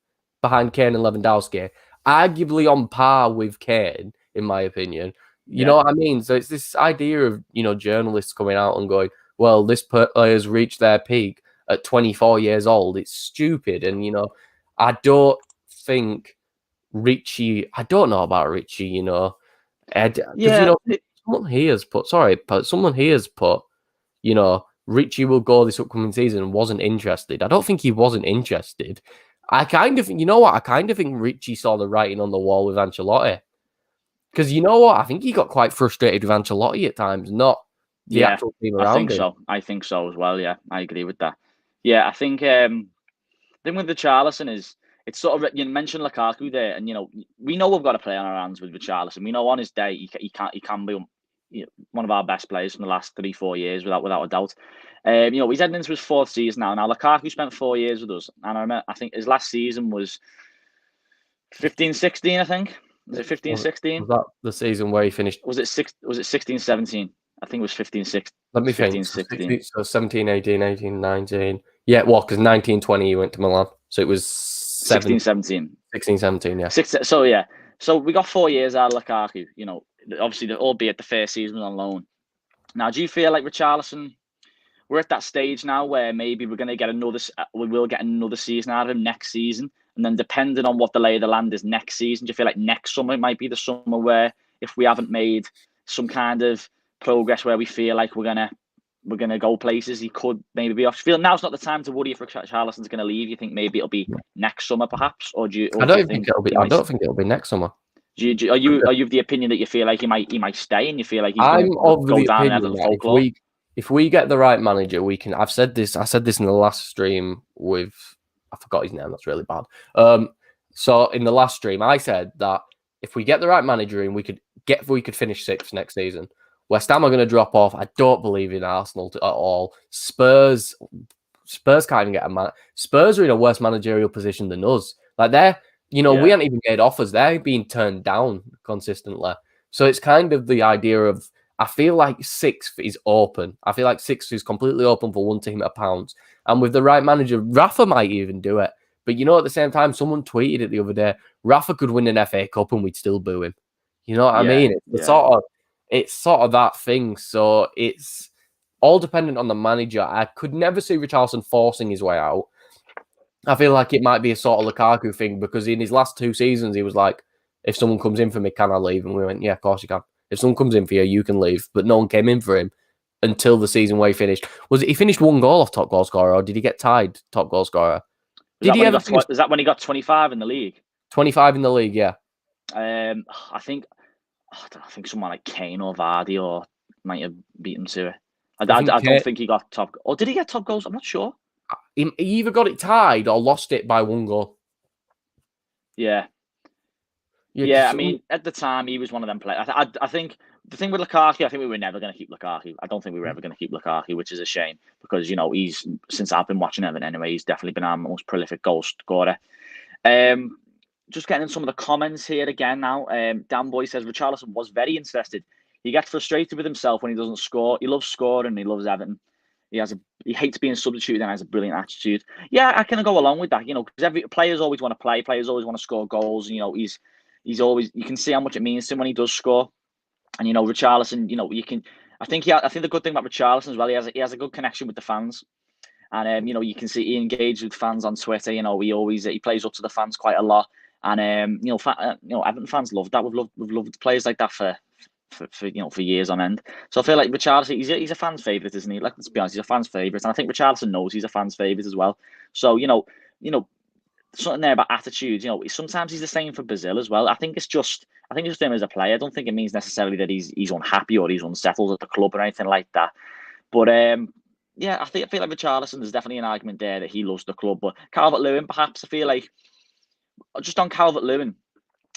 behind Kane and Lewandowski, arguably on par with Kane, in my opinion. You know what I mean? So it's this idea of, journalists coming out and going, well, this player's reached their peak at 24 years old. It's stupid. And, I don't think Richie, I don't know about Richie, Ed, someone here has put, Richie will go this upcoming season and wasn't interested. I don't think he wasn't interested. I kind of think, I kind of think Richie saw the writing on the wall with Ancelotti. Because I think he got quite frustrated with Ancelotti at times, not the actual team around him. I think so as well, yeah. I agree with that. Yeah, I think the thing with Richarlison is, it's sort of, you mentioned Lukaku there, and we know we've got to play on our hands with Richarlison. We know on his day he can be one of our best players from the last 3-4 years, without a doubt. He's heading into his 4th season now. Now Lukaku spent 4 years with us, and I think his last season was 15-16. I think was it 15-16? Was that the season where he finished? Was it 16-17? I think it was 15-16. Let me think. 15-16. So 17-18, 18-19. Yeah, well, because 19-20 he went to Milan, so it was 16-17. 16-17, yeah. So we got 4 years out of Lukaku, obviously, albeit the first season was on loan. Now, do you feel like Richarlison, we're at that stage now where maybe we will get another season out of him next season, and then depending on what the lay of the land is next season, do you feel like next summer might be the summer where, if we haven't made some kind of progress where we feel like we're gonna go places, he could maybe be off? Feel now's not the time to worry if Richarlison's going to leave. You think maybe it'll be next summer, perhaps, or do you? I don't think it'll be next summer. Are you of the opinion that you feel like he might stay, and you feel like he's going to go down out of the folklore? If we get the right manager, we can. I said this in the last stream with, I forgot his name. That's really bad. So in the last stream, I said that if we get the right manager in, we could finish 6th next season. West Ham are going to drop off. I don't believe in Arsenal at all. Spurs can't even get a man. Spurs are in a worse managerial position than us. Like we haven't even made offers. They're being turned down consistently. So it's kind of the idea of, I feel like 6th is open. I feel like 6th is completely open for one team at a pound. And with the right manager, Rafa might even do it. But at the same time, someone tweeted it the other day, Rafa could win an FA Cup and we'd still boo him. You know what I mean? It's sort of that thing. So it's all dependent on the manager. I could never see Richarlison forcing his way out. I feel like it might be a sort of Lukaku thing, because in his last 2 seasons, he was like, if someone comes in for me, can I leave? And we went, yeah, of course you can. If someone comes in for you, you can leave. But no one came in for him until the season where he finished. He finished 1 goal off top goal scorer, or did he get tied top goal scorer? Is that when he got 25 in the league? 25 in the league, yeah. I think someone like Kane or Vardy or might have beaten to it. I don't think he got top. Or did he get top goals? I'm not sure. He either got it tied or lost it by 1 goal. Yeah. Yeah, I mean, at the time, he was one of them players. I think the thing with Lukaku, I think we were never going to keep Lukaku. I don't think we were ever going to keep Lukaku, which is a shame because, he's, since I've been watching Everton anyway, he's definitely been our most prolific goal scorer. Just getting in some of the comments here again now. Dan Boy says, Richarlison was very interested. He gets frustrated with himself when he doesn't score. He loves scoring. He loves Everton. He hates being substituted and has a brilliant attitude. Yeah, I can go along with that, because players always want to play. Players always want to score goals. He's always, you can see how much it means to him when he does score. And, Richarlison, I think the good thing about Richarlison as well, he has a good connection with the fans. And, you can see he engages with fans on Twitter. He plays up to the fans quite a lot. And, Everton fans love that. We've loved players like that for years on end. So I feel like Richarlison, he's a fan's favourite, isn't he? Let's be honest, he's a fan's favourite. And I think Richarlison knows he's a fan's favourite as well. So, something there about attitude. Sometimes he's the same for Brazil as well. I think it's just him as a player. I don't think it means necessarily that he's unhappy or he's unsettled at the club or anything like that. But yeah, I feel like Richarlison, there's definitely an argument there that he loves the club. But Calvert-Lewin, perhaps, I feel like just on Calvert-Lewin,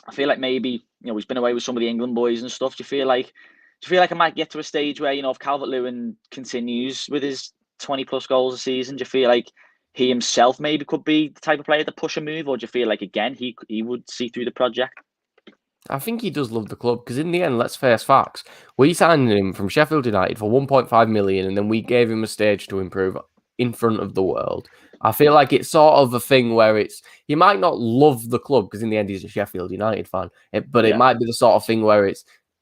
I feel like maybe he's been away with some of the England boys and stuff. Do you feel like it might get to a stage where if Calvert-Lewin continues with his 20+ goals a season, do you feel like he himself maybe could be the type of player to push a move, or do you feel like again he would see through the project? I think he does love the club because in the end, let's face facts. We signed him from Sheffield United for 1.5 million, and then we gave him a stage to improve in front of the world. I feel like it's sort of a thing where he might not love the club because in the end he's a Sheffield United fan, but it might be the sort of thing where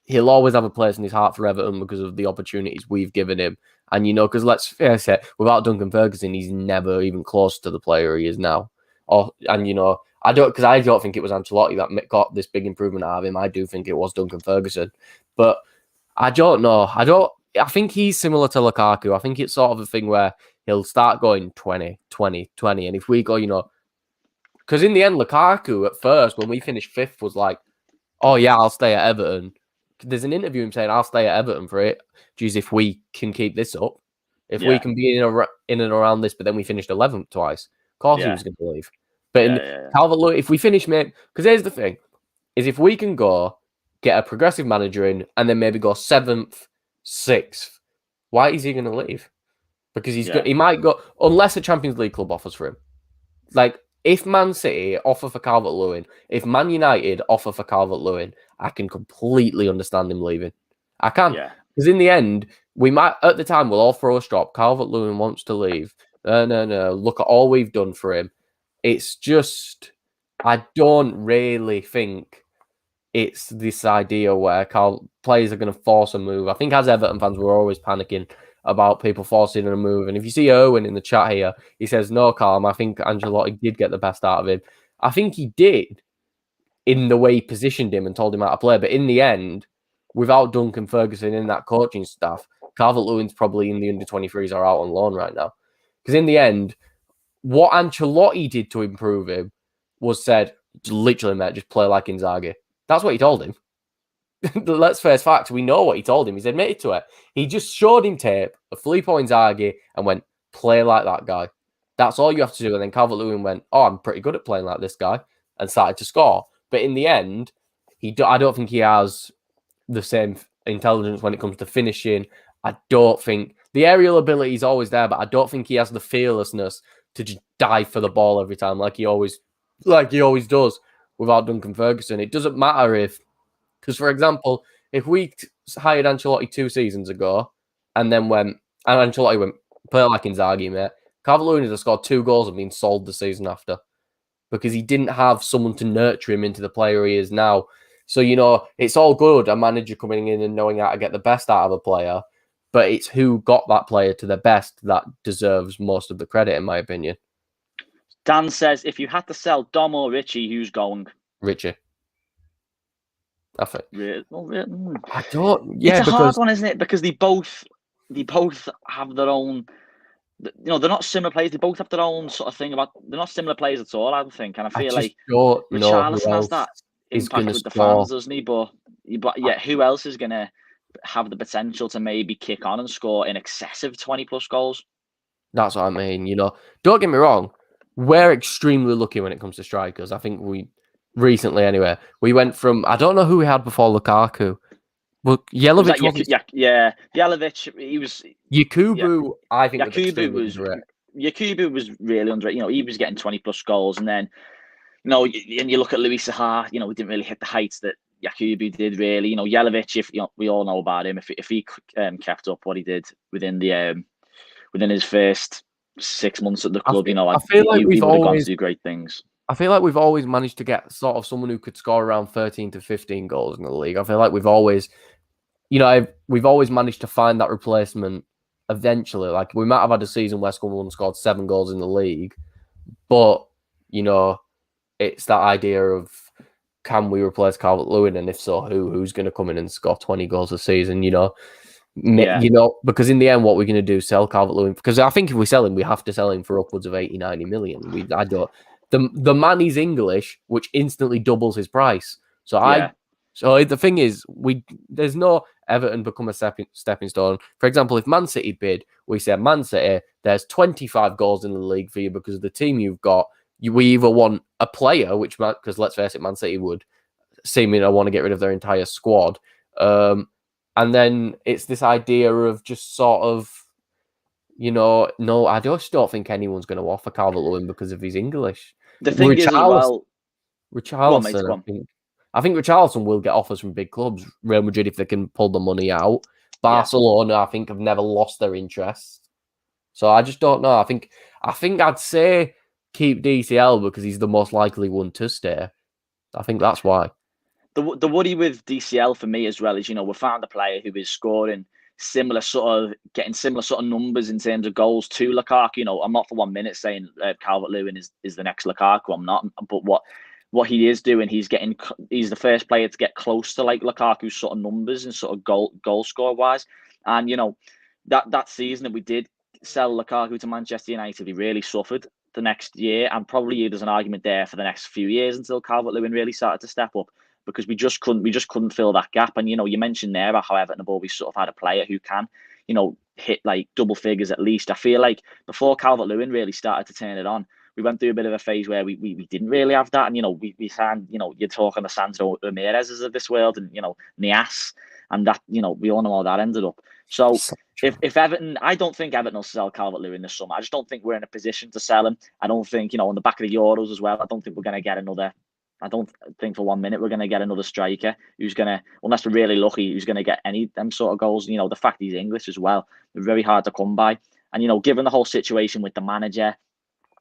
he'll always have a place in his heart for Everton because of the opportunities we've given him. And, because let's face it, without Duncan Ferguson, he's never even close to the player he is now. I don't think it was Ancelotti that got this big improvement out of him. I do think it was Duncan Ferguson. But I don't know. I think he's similar to Lukaku. I think it's sort of a thing where he'll start going 20, 20, 20. And if we go, because in the end, Lukaku at first, when we finished 5th, was like, oh yeah, I'll stay at Everton. There's an interview him saying, I'll stay at Everton for it. Geez, if we can keep this up, if we can be in and around this, but then we finished 11th twice, of course he was going to leave. But Calvert-Lewin, if we finish, mate, because here's the thing, is if we can go get a progressive manager in and then maybe go 7th, 6th, why is he going to leave? Because he might go, unless a Champions League club offers for him. Like, if Man City offer for Calvert-Lewin, if Man United offer for Calvert-Lewin, I can completely understand him leaving. I can. Because in the end, we might, at the time, we'll all throw a strop. Calvert-Lewin wants to leave. No. Look at all we've done for him. It's just, I don't really think it's this idea where players are going to force a move. I think as Everton fans, we're always panicking about people forcing a move. And if you see Owen in the chat here, he says, no, Callum, I think Ancelotti did get the best out of him. I think he did in the way he positioned him and told him how to play. But in the end, without Duncan Ferguson in that coaching staff, Calvert-Lewin's probably in the under-23s or out on loan right now. Because in the end, what Ancelotti did to improve him was said, literally, mate, just play like Inzaghi. That's what he told him. Let's face facts. We know what he told him. He's admitted to it. He just showed him tape of Filippo Inzaghi and went, play like that guy. That's all you have to do. And then Calvert-Lewin went, oh, I'm pretty good at playing like this guy, and started to score. But in the end, I don't think he has the same intelligence when it comes to finishing. I don't think the aerial ability is always there, but I don't think he has the fearlessness to just dive for the ball every time like he always does without Duncan Ferguson. It doesn't matter because for example, if we hired Ancelotti 2 seasons ago and Ancelotti went, play like Inzaghi, mate, Calvert-Lewin has scored 2 goals and been sold the season after because he didn't have someone to nurture him into the player he is now. So, it's all good, a manager coming in and knowing how to get the best out of a player, but it's who got that player to the best that deserves most of the credit, in my opinion. Dan says, if you had to sell Dom or Richie, who's going? Richie. I think. I don't. Yeah, it's a hard one, isn't it? Because they both have their own. They're not similar players. They both have their own sort of thing about. They're not similar players at all, I don't think. And I feel like Richarlison has that. impact with the fans, doesn't he? But yeah, who else is going to have the potential to maybe kick on and score in excess of 20 plus goals? That's what I mean. Don't get me wrong. We're extremely lucky when it comes to strikers. I think we recently, anyway, we went from, I don't know who we had before Lukaku. Well, Jelavic wasn't. Yeah, Jelavic. He was. Yakubu, I think, Yakubu was really under. He was getting 20 plus goals, and then, and you look at Luis Saha. We didn't really hit the heights that Yakubu did. Really, Jelavic. We all know about him. If he kept up what he did within his first 6 months at the club, I feel like he would have gone to do great things. I feel like we've always managed to get sort of someone who could score around 13 to 15 goals in the league. I feel like we've always managed to find that replacement eventually. Like, we might have had a season where someone scored 7 goals in the league, but, it's that idea of, can we replace Calvert-Lewin? And if so, who's going to come in and score 20 goals a season, because in the end, what we're going to do, sell Calvert-Lewin? Because I think if we sell him, we have to sell him for upwards of 80, 90 million. The man is English, which instantly doubles his price. So the thing is, there's no Everton become a stepping stone. For example, if Man City bid, we say, Man City, there's 25 goals in the league for you because of the team you've got. We either want a player, because let's face it, Man City would seemingly want to get rid of their entire squad. And then it's this idea of just sort of, no, I just don't think anyone's going to offer Calvert-Lewin because of his English. The thing is as well, Richarlison, I think Richarlison will get offers from big clubs. Real Madrid, if they can pull the money out. Barcelona, I think, have never lost their interest. So I just don't know. I think I'd say keep DCL because he's the most likely one to stay. I think that's why. The worry with DCL for me as well is, we found a player who is scoring getting similar sort of numbers in terms of goals to Lukaku. I'm not for 1 minute saying Calvert-Lewin is the next Lukaku. I'm not. But what he is doing, he's the first player to get close to like Lukaku's sort of numbers and sort of goal score wise. And that season that we did sell Lukaku to Manchester United, he really suffered the next year, and probably there's an argument there for the next few years until Calvert-Lewin really started to step up, because we just couldn't fill that gap. And you mentioned there about how Everton have always sort of had a player who can hit like double figures at least. I feel like before Calvert-Lewin really started to turn it on, we went through a bit of a phase where we didn't really have that. And we signed, you're talking the Sandro Ramirez's of this world, and Nias, and that we all know how that ended up. So if Everton, I don't think Everton will sell Calvert-Lewin this summer. I just don't think we're in a position to sell him. I don't think, on the back of the Euros as well, I don't think we're going to get another. I don't think for 1 minute we're going to get another striker who's going to, unless we're really lucky, who's going to get any them sort of goals. The fact he's English as well, they're very hard to come by. And, given the whole situation with the manager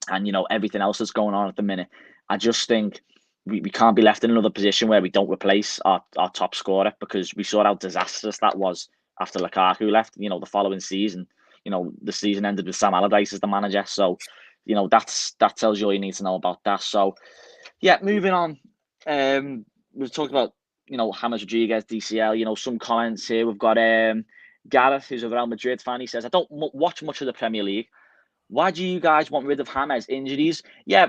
and, everything else that's going on at the minute, I just think we can't be left in another position where we don't replace our top scorer, because we saw how disastrous that was after Lukaku left. The following season, the season ended with Sam Allardyce as the manager. So, that tells you all you need to know about that. So, yeah, moving on. We've talked about, James Rodriguez, DCL. Some comments here. We've got Gareth, who's a Real Madrid fan. He says, I don't watch much of the Premier League. Why do you guys want rid of James? Injuries? Yeah,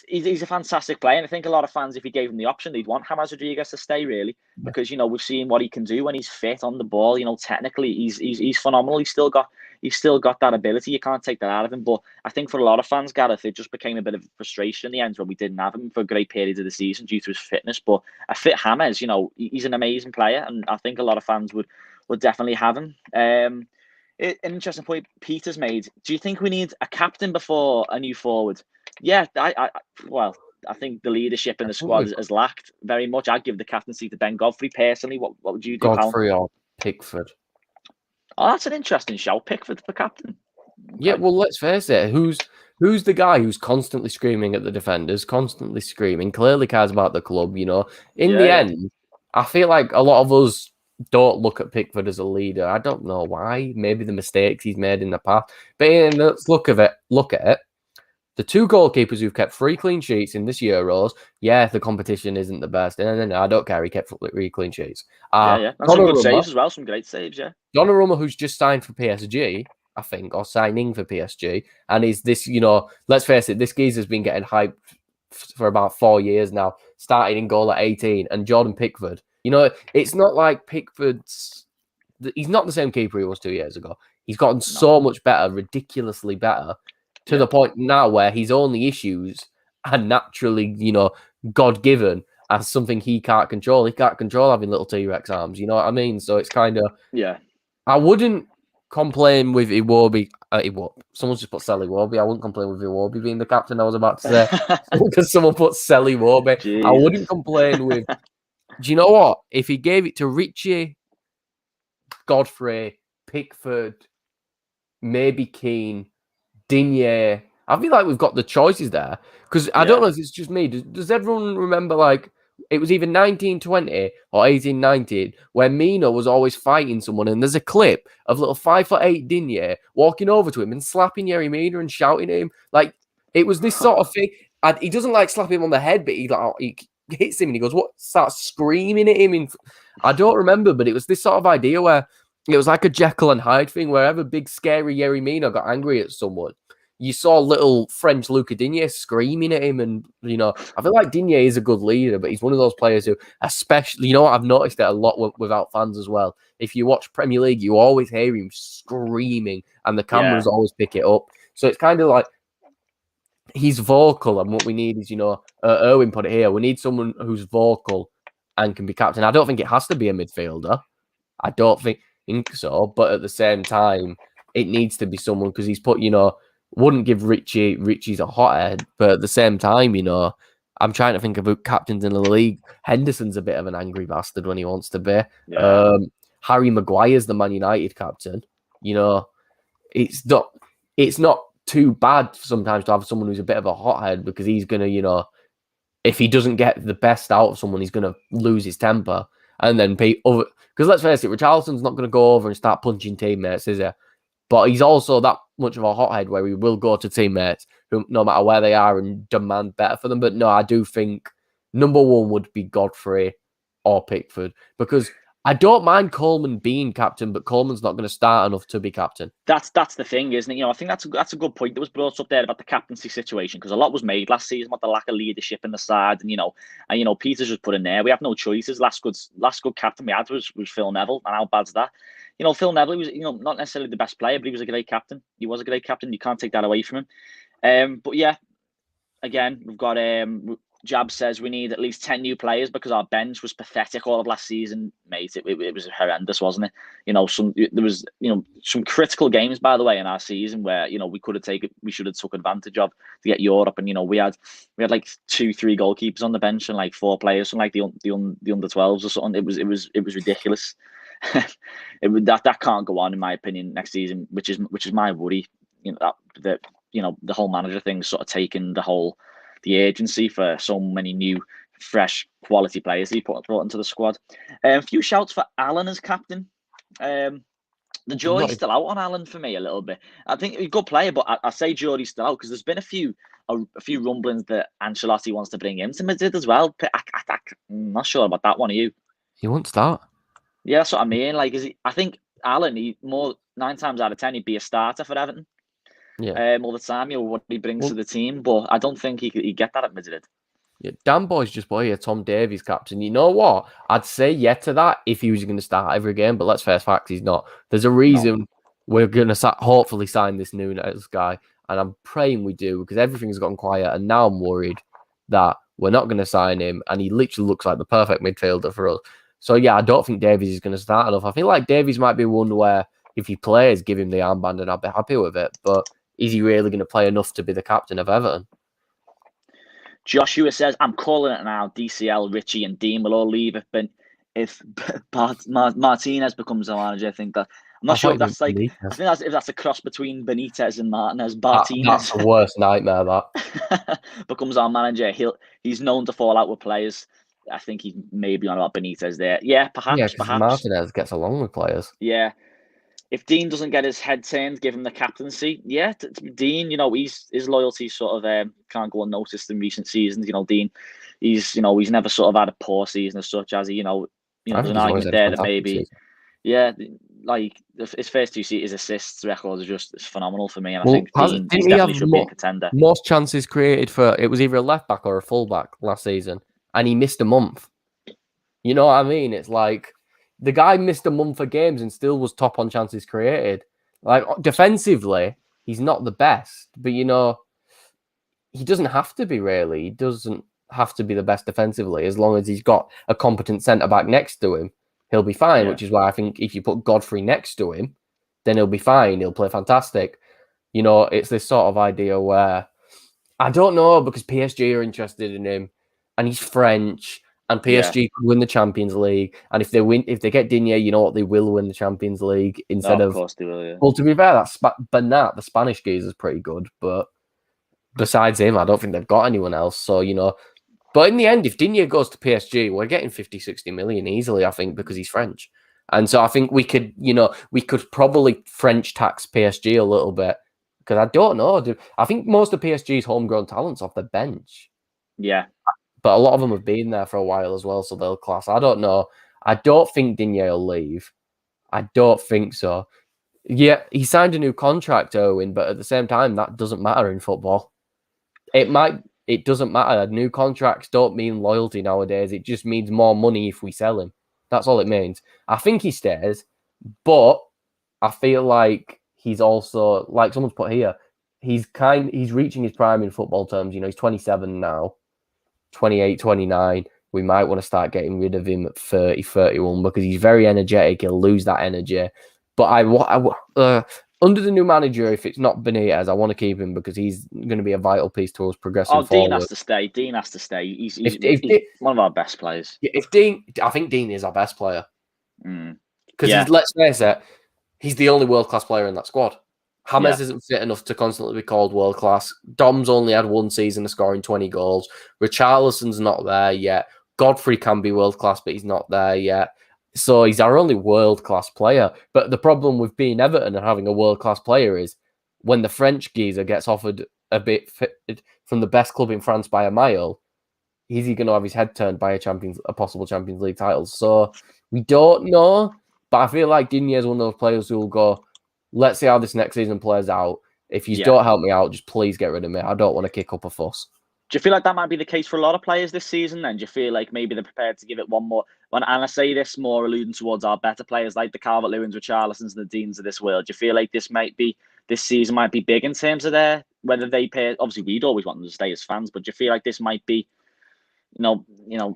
he's a fantastic player, and I think a lot of fans, if he gave them the option, they'd want James Rodriguez to stay, really, because we've seen what he can do when he's fit on the ball. Technically he's phenomenal. He's still got that ability. You can't take that out of him. But I think for a lot of fans, Gareth, it just became a bit of frustration in the end when we didn't have him for a great period of the season due to his fitness. But a fit James, he's an amazing player, and I think a lot of fans would definitely have him. An interesting point Peter's made. Do you think we need a captain before a new forward? Yeah, I think the leadership in the squad has lacked very much. I'd give the captaincy to Ben Godfrey personally. What would you do, Godfrey or Pickford? Oh, that's an interesting shout. Pickford for captain. Okay. Yeah, well, let's face it. Who's the guy who's constantly screaming at the defenders, constantly screaming, clearly cares about the club, In the end, I feel like a lot of us don't look at Pickford as a leader. I don't know why. Maybe the mistakes he's made in the past. But let's look at it. The two goalkeepers who've kept 3 clean sheets in this Euros, the competition isn't the best. No, I don't care. He kept 3 clean sheets. And some good saves as well. Some great saves, yeah. Donnarumma, who's just signed for PSG, I think, or signing for PSG, and is this, let's face it, this geezer's been getting hyped for about 4 years now, starting in goal at 18, and Jordan Pickford. It's not like Pickford's. He's not the same keeper he was 2 years ago. He's gotten so much better, ridiculously better, to the point now where his only issues are naturally, God-given as something he can't control. He can't control having little T-Rex arms, you know what I mean? So it's kind of... Yeah. I wouldn't complain with Iwobi. Someone's just put Sally Iwobi. I wouldn't complain with Iwobi being the captain, I was about to say. Because someone put Sally Iwobi. Jesus. I wouldn't complain with... Do you know what? If he gave it to Richie, Godfrey, Pickford, maybe Keane, Digne, I feel like we've got the choices there. Because I don't know if it's just me. Does everyone remember, like, it was either 1920 or 1819 where Mina was always fighting someone, and there's a clip of little 5'8" Digne walking over to him and slapping Yerry Mina and shouting at him. Like, it was this sort of thing. And he doesn't like slap him on the head, but he hits him and he goes, what? Starts screaming at him. I don't remember, but it was this sort of idea where it was like a Jekyll and Hyde thing. Wherever big scary Yerry Mina got angry at someone, you saw little French Luca Digne screaming at him. And, I feel like Digne is a good leader, but he's one of those players who, especially, I've noticed it a lot without fans as well. If you watch Premier League, you always hear him screaming and the cameras always pick it up. So it's kind of like, he's vocal, and what we need is, Erwin put it here, we need someone who's vocal and can be captain. I don't think it has to be a midfielder. I don't think so, but at the same time, it needs to be someone, because he's put, wouldn't give Richie's a hothead, but at the same time, I'm trying to think about captains in the league. Henderson's a bit of an angry bastard when he wants to be. Yeah. Harry Maguire's the Man United captain. It's not too bad sometimes to have someone who's a bit of a hothead, because he's going to, if he doesn't get the best out of someone, he's going to lose his temper. And then because let's face it, Richarlison's not going to go over and start punching teammates, is he? But he's also that much of a hothead where he will go to teammates who, no matter where they are, and demand better for them. But no, I do think number one would be Godfrey or Pickford, because I don't mind Coleman being captain, but Coleman's not going to start enough to be captain. That's the thing, isn't it? I think that's a good point that was brought up there about the captaincy situation, because a lot was made last season about the lack of leadership in the side, and Peters was put in there. We have no choices. Last good captain we had was Phil Neville, and how bad's that? Phil Neville, he was not necessarily the best player, but he was a great captain. He was a great captain. You can't take that away from him. But yeah, again, we've got Jab says we need at least 10 new players because our bench was pathetic all of last season, mate. It was horrendous, wasn't it? There was some critical games, by the way, in our season where we should have took advantage of to get Europe, and we had like 2-3 goalkeepers on the bench and like 4 players from like the under 12s or something. It was ridiculous. That can't go on, in my opinion, next season, which is my worry. The whole manager thing sort of taking the agency for so many new, fresh, quality players he brought into the squad. A few shouts for Alan as captain. The jury's still out on Alan for me a little bit. I think he's a good player, but I say jury's still out because there's been a few rumblings that Ancelotti wants to bring him to Madrid as well. I'm not sure about that one. Are you? He won't start. Yeah, that's what I mean. Like, I think Alan, 9 times out of 10, he'd be a starter for Everton. Yeah. All the time, what he brings to the team, but I don't think he'd get that at Madrid. Yeah, Dan Boy's just put here, Tom Davies captain. You know what? I'd say to that if he was going to start every game, but let's face facts, he's not. There's a reason we're going to hopefully sign this Nunes guy, and I'm praying we do, because everything's gotten quiet, and now I'm worried that we're not going to sign him, and he literally looks like the perfect midfielder for us. So yeah, I don't think Davies is going to start enough. I feel like Davies might be one where if he plays, give him the armband and I'll be happy with it, but is he really going to play enough to be the captain of Everton? Joshua says, I'm calling it now. DCL, Richie and Dean will all leave if Martinez becomes the manager. I think that I'm not sure if that's like Benitez. I think that's a cross between Benitez and Martinez. That's the worst nightmare, that. Becomes our manager. He's known to fall out with players. I think he's maybe on about Benitez there. Yeah, perhaps. Martinez gets along with players. Yeah. If Dean doesn't get his head turned, give him the captaincy. Yeah, Dean, his loyalty sort of can't go unnoticed in recent seasons. Dean, he's never sort of had a poor season as such, as he, there's an argument there that maybe, season. Yeah, like his first 2 his assists records are just phenomenal for me, and I Well, think Dean didn't he definitely have should be a contender. most chances created for it was either a left back or a full back last season, and he missed a month. You know what I mean? It's like the guy missed a month of games and still was top on chances created. Like defensively, he's not the best, but you know, he doesn't have to be really. He doesn't have to be the best defensively as long as he's got a competent centre back next to him. He'll be fine, Yeah. which is why I think if you put Godfrey next to him, then he'll be fine. He'll play fantastic. You know, it's this sort of idea where I don't know because PSG are interested in him and he's French and PSG could win the Champions League. And if they get Digne, you know what? They will win the Champions League instead of course they will, yeah. Well, to be fair, Bernat, the Spanish geezer, is pretty good. But besides him, I don't think they've got anyone else. So, you know, but in the end, if Digne goes to PSG, we're getting 50, 60 million easily, I think, because he's French. And so I think we could probably French tax PSG a little bit. Because I don't know. I think most of PSG's homegrown talent's off the bench. Yeah. But a lot of them have been there for a while as well, so they'll class. I don't know. I don't think Digne will leave. I don't think so. Yeah, he signed a new contract, Owen, but at the same time, that doesn't matter in football. It doesn't matter. New contracts don't mean loyalty nowadays. It just means more money if we sell him. That's all it means. I think he stays, but I feel like he's also, like someone's put here, he's reaching his prime in football terms. You know, he's 27 now, 28, 29. We might want to start getting rid of him at 30, 31 because he's very energetic. He'll lose that energy. But under the new manager, if it's not Benitez, I want to keep him because he's going to be a vital piece towards progressing forward. Dean has to stay. Dean has to stay. He's one of our best players. I think Dean is our best player. Because let's face it, he's the only world-class player in that squad. James isn't fit enough to constantly be called world-class. Dom's only had one season of scoring 20 goals. Richarlison's not there yet. Godfrey can be world-class, but he's not there yet. So he's our only world-class player. But the problem with being Everton and having a world-class player is when the French geezer gets offered a bit from the best club in France by a mile, is he going to have his head turned by a possible Champions League title? So we don't know. But I feel like Digne is one of those players who will go, let's see how this next season plays out. If you don't help me out, just please get rid of me. I don't want to kick up a fuss. Do you feel like that might be the case for a lot of players this season then? Do you feel like maybe they're prepared to give it one more? And I say this more alluding towards our better players like the Calvert-Lewins, Richarlisons, and the Deans of this world. Do you feel like this season might be big in terms of whether they pay? Obviously, we'd always want them to stay as fans, but do you feel like this might be,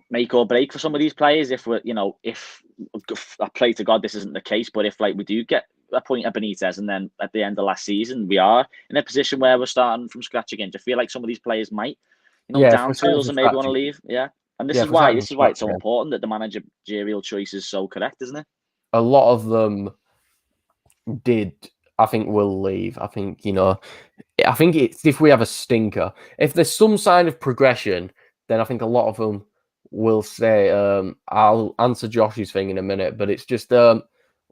make or break for some of these players? If I pray to God this isn't the case, but if we do get a point at Benitez and then at the end of last season we are in a position where we're starting from scratch again, do you feel like some of these players might, down tools and maybe want to leave? Yeah. And this is why it's so important that the managerial choice is so correct, isn't it? A lot of them will leave. I think it's if we have a stinker. If there's some sign of progression, then I think a lot of them will say, I'll answer Josh's thing in a minute, but it's just,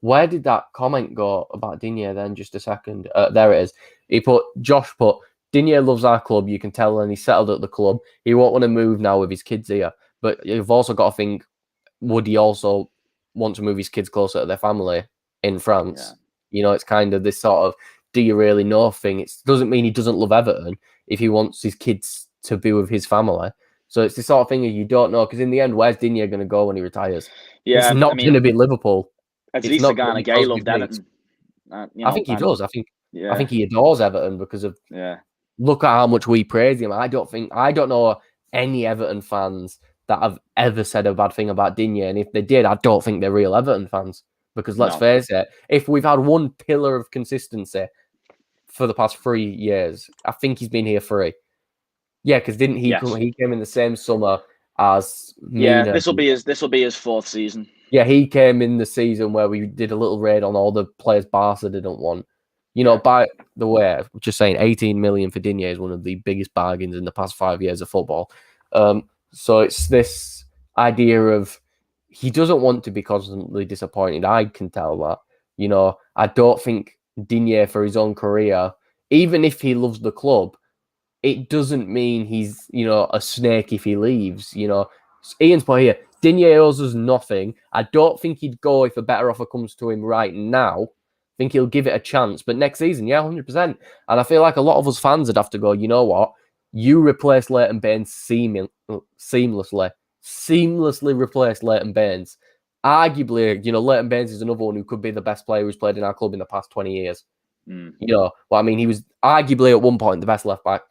where did that comment go about Digne then? Just a second. There it is. Josh put, Digne loves our club. You can tell, and he's settled at the club. He won't want to move now with his kids here. But you've also got to think, would he also want to move his kids closer to their family in France? Yeah. It's kind of this sort of, do you really know thing? It doesn't mean he doesn't love Everton if he wants his kids to be with his family. So it's the sort of thing that you don't know, because in the end, where's Digne going to go when he retires? Yeah, it's not going to be Liverpool. At least Ghana Gay loved Everton. I think he does. I think he adores Everton because of look at how much we praise him. I don't know any Everton fans that have ever said a bad thing about Digne, and if they did, I don't think they're real Everton fans. Because let's face it, if we've had one pillar of consistency for the past 3 years, I think he's been here 3. Yeah, because didn't he come? He came in the same summer as Mina. Yeah, this will be his 4th season. Yeah, he came in the season where we did a little raid on all the players Barca didn't want. By the way, just saying, 18 million for Digne is one of the biggest bargains in the past 5 years of football. So it's this idea of he doesn't want to be constantly disappointed. I can tell that. I don't think Digne for his own career, even if he loves the club, it doesn't mean he's, a snake if he leaves. Ian's point here. Digne owes us nothing. I don't think he'd go if a better offer comes to him right now. I think he'll give it a chance. But next season, 100%. And I feel like a lot of us fans would have to go, you know what? You replace Leighton Baines seamlessly replace Leighton Baines. Arguably, Leighton Baines is another one who could be the best player who's played in our club in the past 20 years. You know what I mean? He was arguably at one point the best left back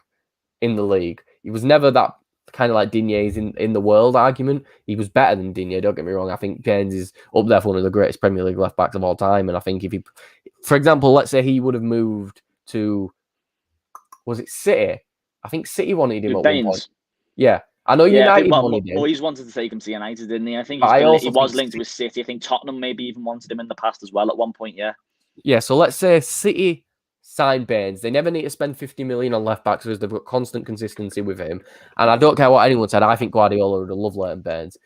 in the league. He was never that kind of like Digne's in the world argument. He was better than Digne, don't get me wrong. I think Baines is up there for one of the greatest Premier League left backs of all time. And I think if he, for example, let's say he would have moved to, was it City? I think City wanted him at one point. Yeah. I know United wanted him. Moyes wanted to take him to United, didn't he? I think he was linked with City. I think Tottenham maybe even wanted him in the past as well at one point, yeah. Yeah, so let's say City signed Baines. They never need to spend 50 million on left backs because they've got constant consistency with him. And I don't care what anyone said. I think Guardiola would have loved Leighton Baines.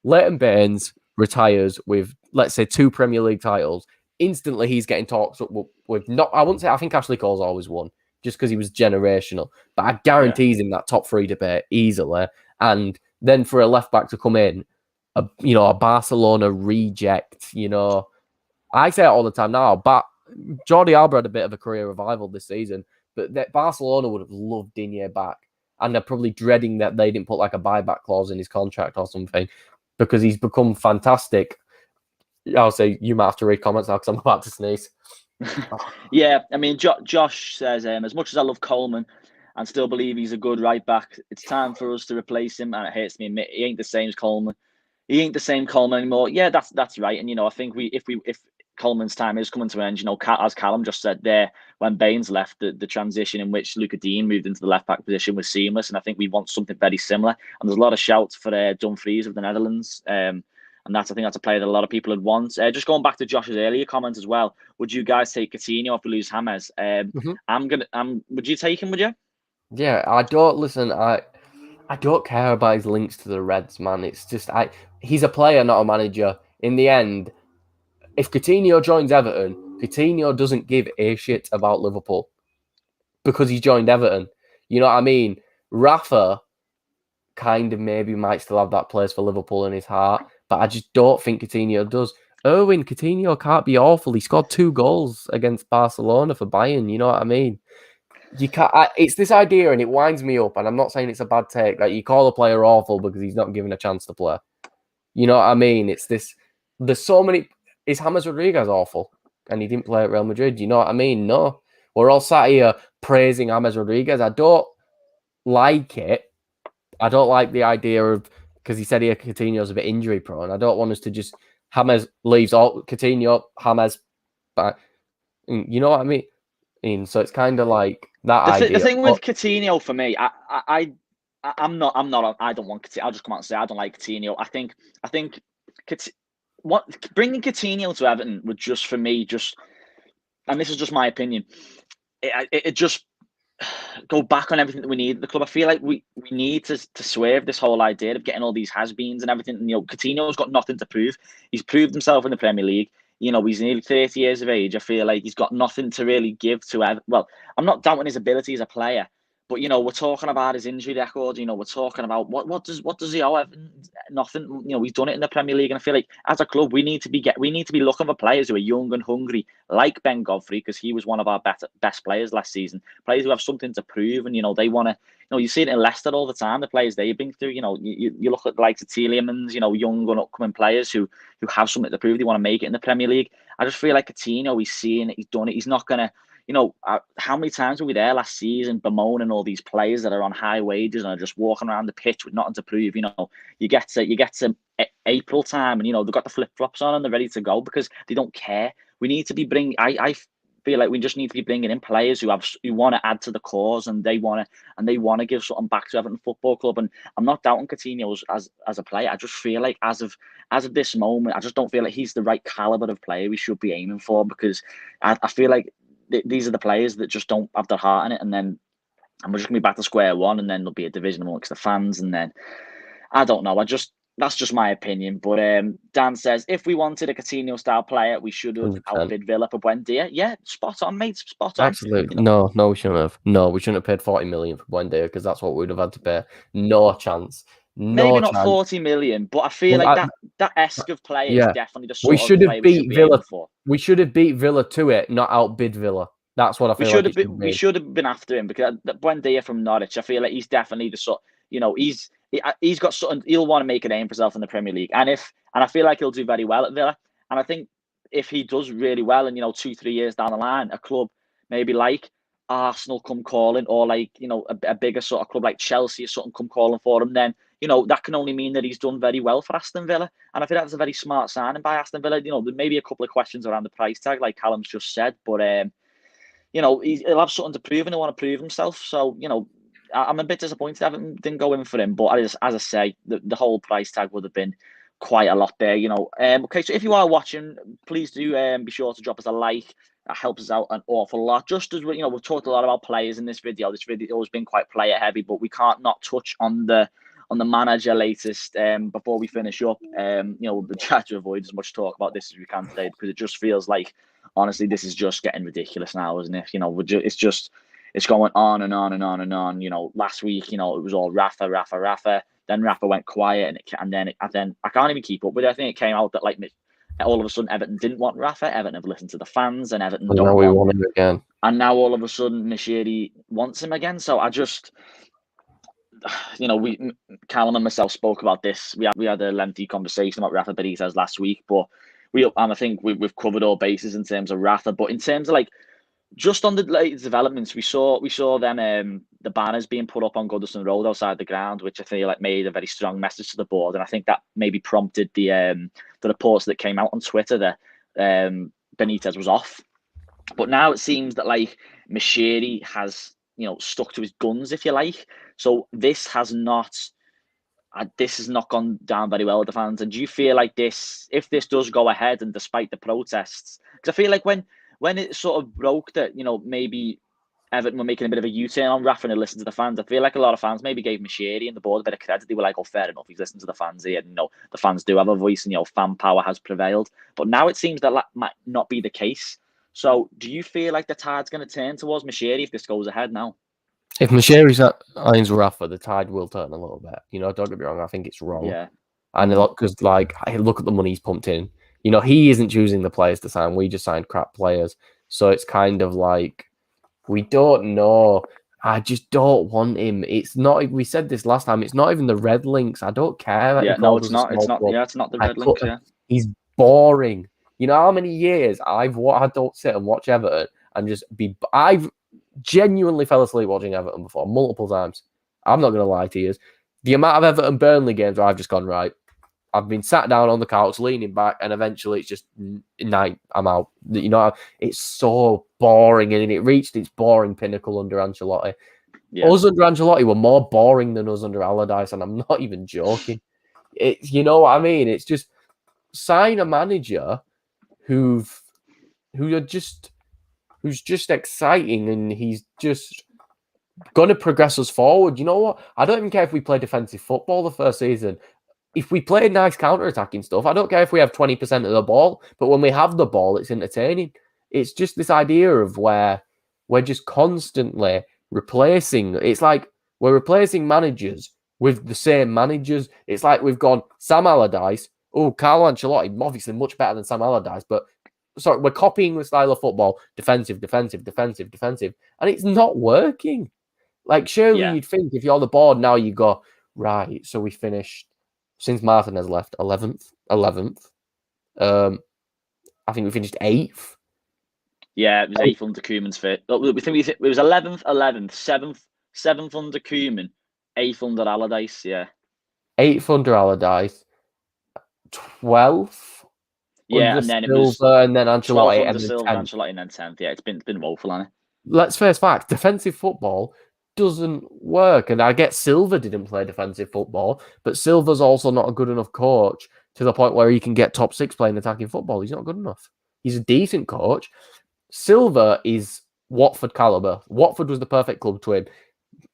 Leighton Baines retires with, let's say, 2 Premier League titles. Instantly, he's getting talked up with not. I wouldn't say. I think Ashley Cole's always won just because he was generational. But I guarantee he's in that top 3 debate easily. And then for a left back to come in, a Barcelona reject. I say it all the time now. But Jordi Alba had a bit of a career revival this season, but that Barcelona would have loved Digne back, and they're probably dreading that they didn't put like a buyback clause in his contract or something because he's become fantastic. I'll say you might have to read comments now because I'm about to sneeze. Yeah, I mean, Josh says, as much as I love Coleman and still believe he's a good right back, it's time for us to replace him, and it hurts me to admit he ain't the same as Coleman. He ain't the same Coleman anymore. Yeah, that's right. And I think if Coleman's time is coming to an end, as Callum just said there, when Baines left, the transition in which Luca Dean moved into the left back position was seamless, and I think we want something very similar. And there's a lot of shouts for Dumfries of the Netherlands, and I think that's a player that a lot of people would want. Just going back to Josh's earlier comment as well, would you guys take Coutinho if we lose James? Would you take him? Would you? Yeah, I don't care about his links to the Reds, man. It's just he's a player, not a manager. In the end, if Coutinho joins Everton, Coutinho doesn't give a shit about Liverpool because he joined Everton. You know what I mean? Rafa kind of maybe might still have that place for Liverpool in his heart, but I just don't think Coutinho does. Coutinho can't be awful. He scored 2 goals against Barcelona for Bayern. You know what I mean? You can't. It's this idea, and it winds me up. And I'm not saying it's a bad take. Like you call a player awful because he's not given a chance to play. You know what I mean? It's this. There's so many. Is James Rodriguez awful? And he didn't play at Real Madrid. You know what I mean? No. We're all sat here praising James Rodriguez. I don't like it. I don't like the idea of, because he said here Coutinho's a bit injury prone. I don't want us to just, James leaves all, Coutinho, James back. You know what I mean? So it's kind of like that idea. The thing with Coutinho for me, I don't want Coutinho. I'll just come out and say I don't like Coutinho. I think bringing Coutinho to Everton would just, for me, and this is just my opinion, it just go back on everything that we need at the club. I feel like we need to swerve this whole idea of getting all these has-beens and everything. Coutinho's got nothing to prove. He's proved himself in the Premier League. He's nearly 30 years of age. I feel like he's got nothing to really give to Everton. Well, I'm not doubting his ability as a player, but we're talking about his injury record. We're talking about what does he owe? Nothing. He's done it in the Premier League, and I feel like as a club we need to be looking for players who are young and hungry, like Ben Godfrey, because he was one of our best players last season. Players who have something to prove, and they want to. You see it in Leicester all the time. The players they've been through. You look at the likes of Tielemans, young and upcoming players who have something to prove. They want to make it in the Premier League. I just feel like Coutinho, he's seen it, he's done it. He's not gonna. How many times were we there last season bemoaning all these players that are on high wages and are just walking around the pitch with nothing to prove? You get to April time and they've got the flip flops on and they're ready to go because they don't care. We need to be I feel like we just need to be bringing in players who want to add to the cause and they want to give something back to Everton Football Club. And I'm not doubting Coutinho as a player. I just feel like as of this moment, I just don't feel like he's the right caliber of player we should be aiming for, because I feel like these are the players that just don't have their heart in it, and then we're just gonna be back to square one, and then there'll be a division amongst the fans, and then I don't know. That's just my opinion. But Dan says if we wanted a Coutinho style player, we should have outbid Villa for Buendia. Yeah, spot on, mate. Spot on. Absolutely. No, we shouldn't have. No, we shouldn't have paid 40 million for Buendia because that's what we'd have had to pay. No chance. Maybe not 40 million, but I feel like that esque of player is definitely the sort of player we should be aiming for. We should have beat Villa to it, not outbid Villa. That's what I feel like. We should have been after him because Buendia from Norwich, I feel like he's definitely the sort. He's got something. He'll want to make a name for himself in the Premier League, and I feel like he'll do very well at Villa. And I think if he does really well, and 2-3 years down the line, a club maybe like Arsenal come calling, or like a bigger sort of club like Chelsea or something come calling for him, then that can only mean that he's done very well for Aston Villa. And I think that's a very smart signing by Aston Villa. There may be a couple of questions around the price tag, like Callum's just said, but he'll have something to prove and he'll want to prove himself. So I'm a bit disappointed Everton didn't go in for him, but as I say, the whole price tag would have been quite a lot there. Okay, so if you are watching, please do be sure to drop us a like. That helps us out an awful lot. Just as we've talked a lot about players in this video. This video has been quite player heavy, but we can't not touch on the manager latest before we finish up. We'll try to avoid as much talk about this as we can today, because it just feels like, honestly, this is just getting ridiculous now, isn't it? It's going on and on and on and on. Last week, it was all Rafa. Then Rafa went quiet, and then I can't even keep up with it. I think it came out that all of a sudden Everton didn't want Rafa. Everton have listened to the fans, and Everton don't want him again. And now all of a sudden Mashiri wants him again. So I just, Callum and myself spoke about this. We had a lengthy conversation about Rafa Benitez last week, but I think we've covered all bases in terms of Rafa. But in terms of just on the latest developments, we saw them the banners being put up on Goodison Road outside the ground, which I feel like made a very strong message to the board, and I think that maybe prompted the reports that came out on Twitter that Benitez was off. But now it seems that Mashiri has stuck to his guns, if you like. So this has not gone down very well with the fans. And do you feel like if this does go ahead, and despite the protests, because I feel like when it sort of broke that, maybe Everton were making a bit of a U-turn on Rafa and listened to the fans, I feel like a lot of fans maybe gave Mashiri and the board a bit of credit. They were like, oh, fair enough, he's listened to the fans here. And, the fans do have a voice, and, fan power has prevailed. But now it seems that might not be the case. So do you feel like the tide's going to turn towards Mashiri if this goes ahead now? If Mashiri's irons Rafa, the tide will turn a little bit. Don't get me wrong, I think it's wrong. Yeah. And because look at the money he's pumped in. He isn't choosing the players to sign. We just signed crap players. So it's kind of like, we don't know. I just don't want him. It's not. We said this last time. It's not even the Red Links. I don't care. Yeah, no, it's not. It's not. Yeah, it's not the Red Links. Yeah, he's boring. How many years I don't sit and watch Everton and just be. I've genuinely fell asleep watching Everton before multiple times. I'm not going to lie to you. The amount of Everton Burnley games where I've just gone, right, I've been sat down on the couch, leaning back, and eventually it's just night. I'm out. It's so boring, and it reached its boring pinnacle under Ancelotti. Yeah. Us under Ancelotti were more boring than us under Allardyce, and I'm not even joking. You know what I mean? It's just sign a manager who's just exciting, and he's just going to progress us forward. You know what? I don't even care if we play defensive football the first season. If we play nice counter-attacking stuff, I don't care if we have 20% of the ball, but when we have the ball, it's entertaining. It's just this idea of where we're just constantly replacing. It's like we're replacing managers with the same managers. It's like we've gone Sam Allardyce. Oh, Carlo Ancelotti, obviously much better than Sam Allardyce, but sorry, we're copying the style of football, defensive. And it's not working. Surely you'd think if you're the board now, you go, right, so we finished, since Martinez left, 11th. I think we finished 8th. Yeah, it was 8th under Koeman's fit. We think it was 11th, 7th under Koeman, 8th under Allardyce, yeah. 8th under Allardyce, 12th. Yeah, and then Silva, it was and then Ancelotti, and Silva, Ancelotti, and then 10th. Yeah, it's been woeful, hasn't it? Let's face facts. Defensive football doesn't work, and I get Silva didn't play defensive football, but Silva's also not a good enough coach to the point where he can get top 6 playing attacking football. He's not good enough. He's a decent coach. Silva is Watford caliber. Watford was the perfect club to him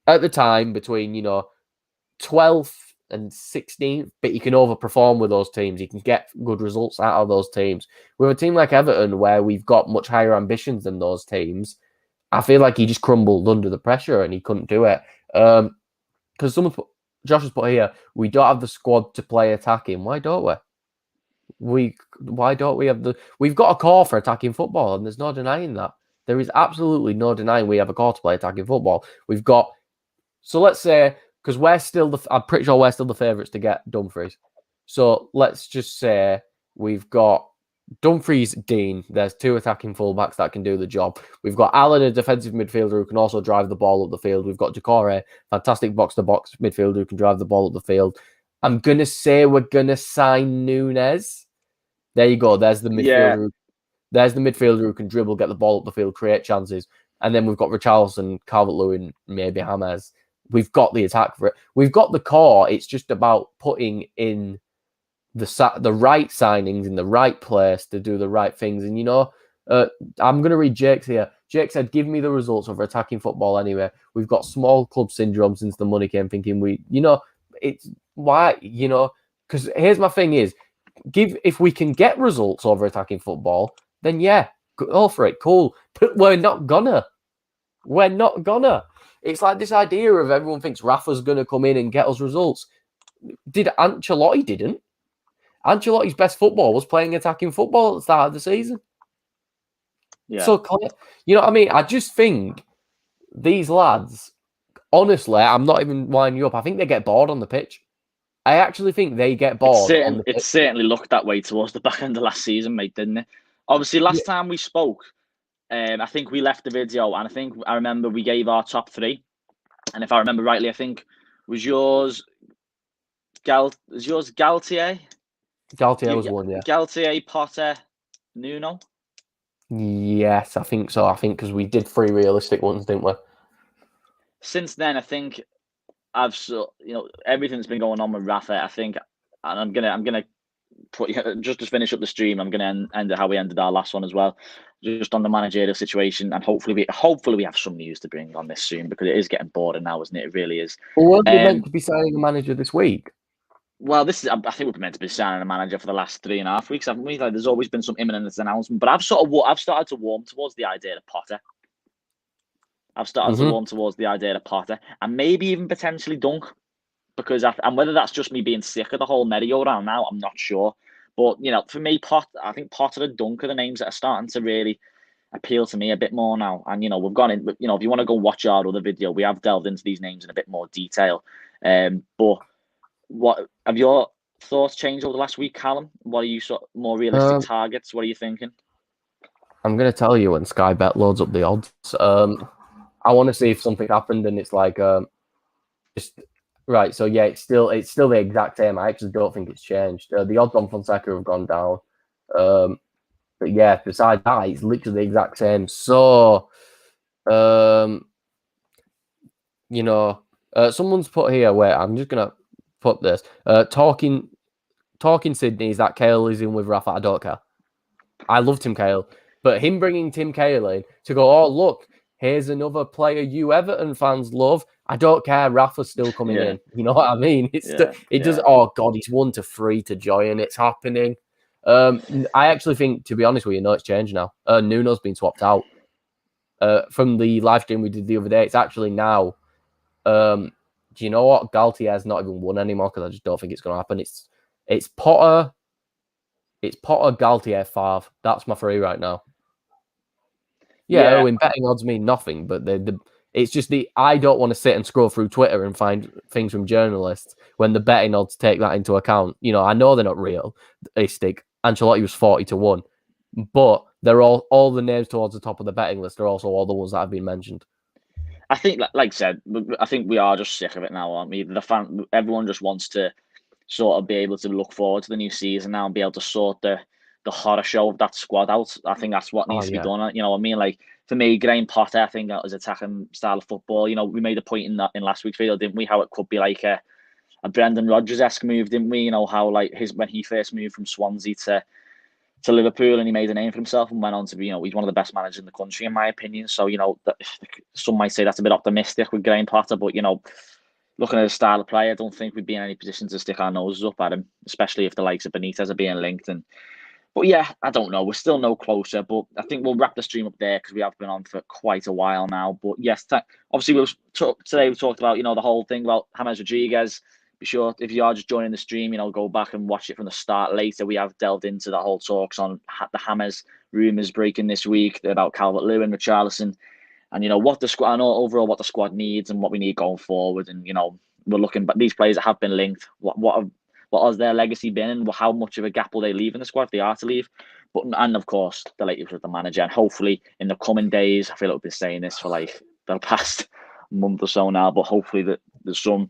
at the time, between 12th and 16th, but he can overperform with those teams. He can get good results out of those teams. With a team like Everton, where we've got much higher ambitions than those teams, I feel like he just crumbled under the pressure and he couldn't do it. Because Josh has put here, we don't have the squad to play attacking. Why don't we? Why don't we have the? We've got a core for attacking football, and there's no denying that. There is absolutely no denying we have a core to play attacking football. We've got. So let's say, because I'm pretty sure we're still the favourites to get Dumfries. So let's just say we've got Dumfries, Dean. There's 2 attacking fullbacks that can do the job. We've got Allen, a defensive midfielder who can also drive the ball up the field. We've got Decore, fantastic box-to-box midfielder who can drive the ball up the field. I'm going to say we're going to sign Núñez. There you go. There's the midfielder. There's the midfielder who can dribble, get the ball up the field, create chances. And then we've got Richarlison, Calvert-Lewin, maybe James. We've got the attack for it. We've got the core. It's just about putting in the right signings in the right place to do the right things. And, I'm going to read Jake's here. Jake said, give me the results of attacking football anyway. We've got small club syndrome since the money came, thinking it's why, because here's my thing is, if we can get results over attacking football, then yeah, go for it, cool. But we're not gonna. It's like this idea of everyone thinks Rafa's gonna come in and get us results. Ancelotti didn't. Ancelotti's best football was playing attacking football at the start of the season. Yeah. So, you know what I mean? I just think these lads, honestly, I'm not even winding you up. I think they get bored on the pitch. I actually think they get bored. It certainly looked that way towards the back end of last season, mate, didn't it? Obviously, last time we spoke, I think we left the video, and I remember we gave our top 3. And if I remember rightly, I think was yours Galtier? Galtier was one, yeah. Galtier, Potter, Nuno? Yes, I think so. I think because we did 3 realistic ones, didn't we? Since then, I think everything's been going on with Rafa. I think, and I'm gonna put just to finish up the stream. I'm gonna end it how we ended our last one as well, just on the managerial situation, and hopefully we have some news to bring on this soon, because it is getting boring now, isn't it? It really is. Well, weren't we meant to be signing a manager this week? Well, I think we've been meant to be signing a manager for the last 3.5 weeks, haven't we? Like, there's always been some imminent announcement, but I've started to warm towards the idea of Potter. I've started to warm towards the idea of Potter, and maybe even potentially Dunk, because and whether that's just me being sick of the whole merry-go-round now, I'm not sure. But for me, I think Potter and Dunk are the names that are starting to really appeal to me a bit more now. And we've gone in. If you want to go watch our other video, we have delved into these names in a bit more detail. But what have your thoughts changed over the last week, Callum? What are you more realistic targets? What are you thinking? I'm going to tell you when Sky Bet loads up the odds. I want to see if something happened and it's like just right. So yeah, it's still the exact same. I actually don't think it's changed. The odds on Fonseca have gone down. But yeah, besides that, it's literally the exact same. So, someone's put here. Wait, I'm just gonna put this. Talking Sydney, is that Cahill is in with Rafa? I don't care. I love Tim Cahill, but him bringing Tim Cahill in to go, oh look, here's another player you Everton fans love. I don't care. Rafa's still coming in. You know what I mean? Does. Oh God, he's 1-3 to join. It's happening. I actually think, to be honest with you, it's changed now. Nuno's been swapped out. From the live stream we did the other day, it's actually now. Do you know what? Galtier's not even won anymore, because I just don't think it's going to happen. It's Potter. It's Potter, Galtier, Favre. That's my 3 right now. Yeah, in betting odds mean nothing, but it's just I don't want to sit and scroll through Twitter and find things from journalists when the betting odds take that into account. I know they're not realistic. Ancelotti was 40-1, but they're all the names towards the top of the betting list are also all the ones that have been mentioned. I think, like I said, I think we are just sick of it now, aren't we? Everyone just wants to sort of be able to look forward to the new season now and be able to sort the horror show of that squad out. I think that's what needs to be done. You know what I mean? Like, for me, Graham Potter, I think that was attacking style of football. We made a point in last week's video, didn't we? How it could be like a Brendan Rodgers-esque move, didn't we? How like when he first moved from Swansea to Liverpool, and he made a name for himself and went on to be, he's one of the best managers in the country, in my opinion. So, some might say that's a bit optimistic with Graham Potter, but looking at his style of play, I don't think we'd be in any position to stick our noses up at him, especially if the likes of Benitez are being linked. And But yeah, I don't know. We're still no closer, but I think we'll wrap the stream up there because we have been on for quite a while now. But yes, obviously today we talked about the whole thing about James Rodriguez. Be sure if you are just joining the stream, go back and watch it from the start later. We have delved into the whole talks on the James rumours breaking this week about Calvert-Lewin, Richarlison, and what the squad, and overall what the squad needs and what we need going forward. And we're looking, but these players that have been linked, what has their legacy been, and how much of a gap will they leave in the squad if they are to leave? And of course, the latest with the manager. And hopefully, in the coming days, I feel like we've been saying this for like the past month or so now, but hopefully that there's some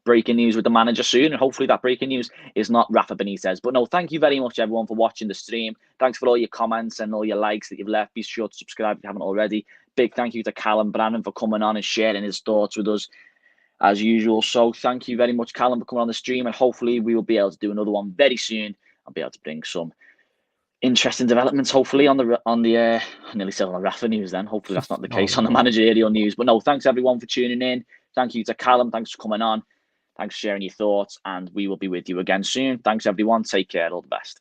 breaking news with the manager soon, and hopefully that breaking news is not Rafa Benitez. But no, thank you very much, everyone, for watching the stream. Thanks for all your comments and all your likes that you've left. Be sure to subscribe if you haven't already. Big thank you to Callum Brennan for coming on and sharing his thoughts with us as usual. So thank you very much, Callum, for coming on the stream, and hopefully we will be able to do another one very soon. I'll be able to bring some interesting developments, hopefully, on the I nearly said on the Rafa news then. Hopefully that's not the case on the managerial news. But no, thanks everyone for tuning in. Thank you to Callum. Thanks for coming on. Thanks for sharing your thoughts, and we will be with you again soon. Thanks everyone. Take care. All the best.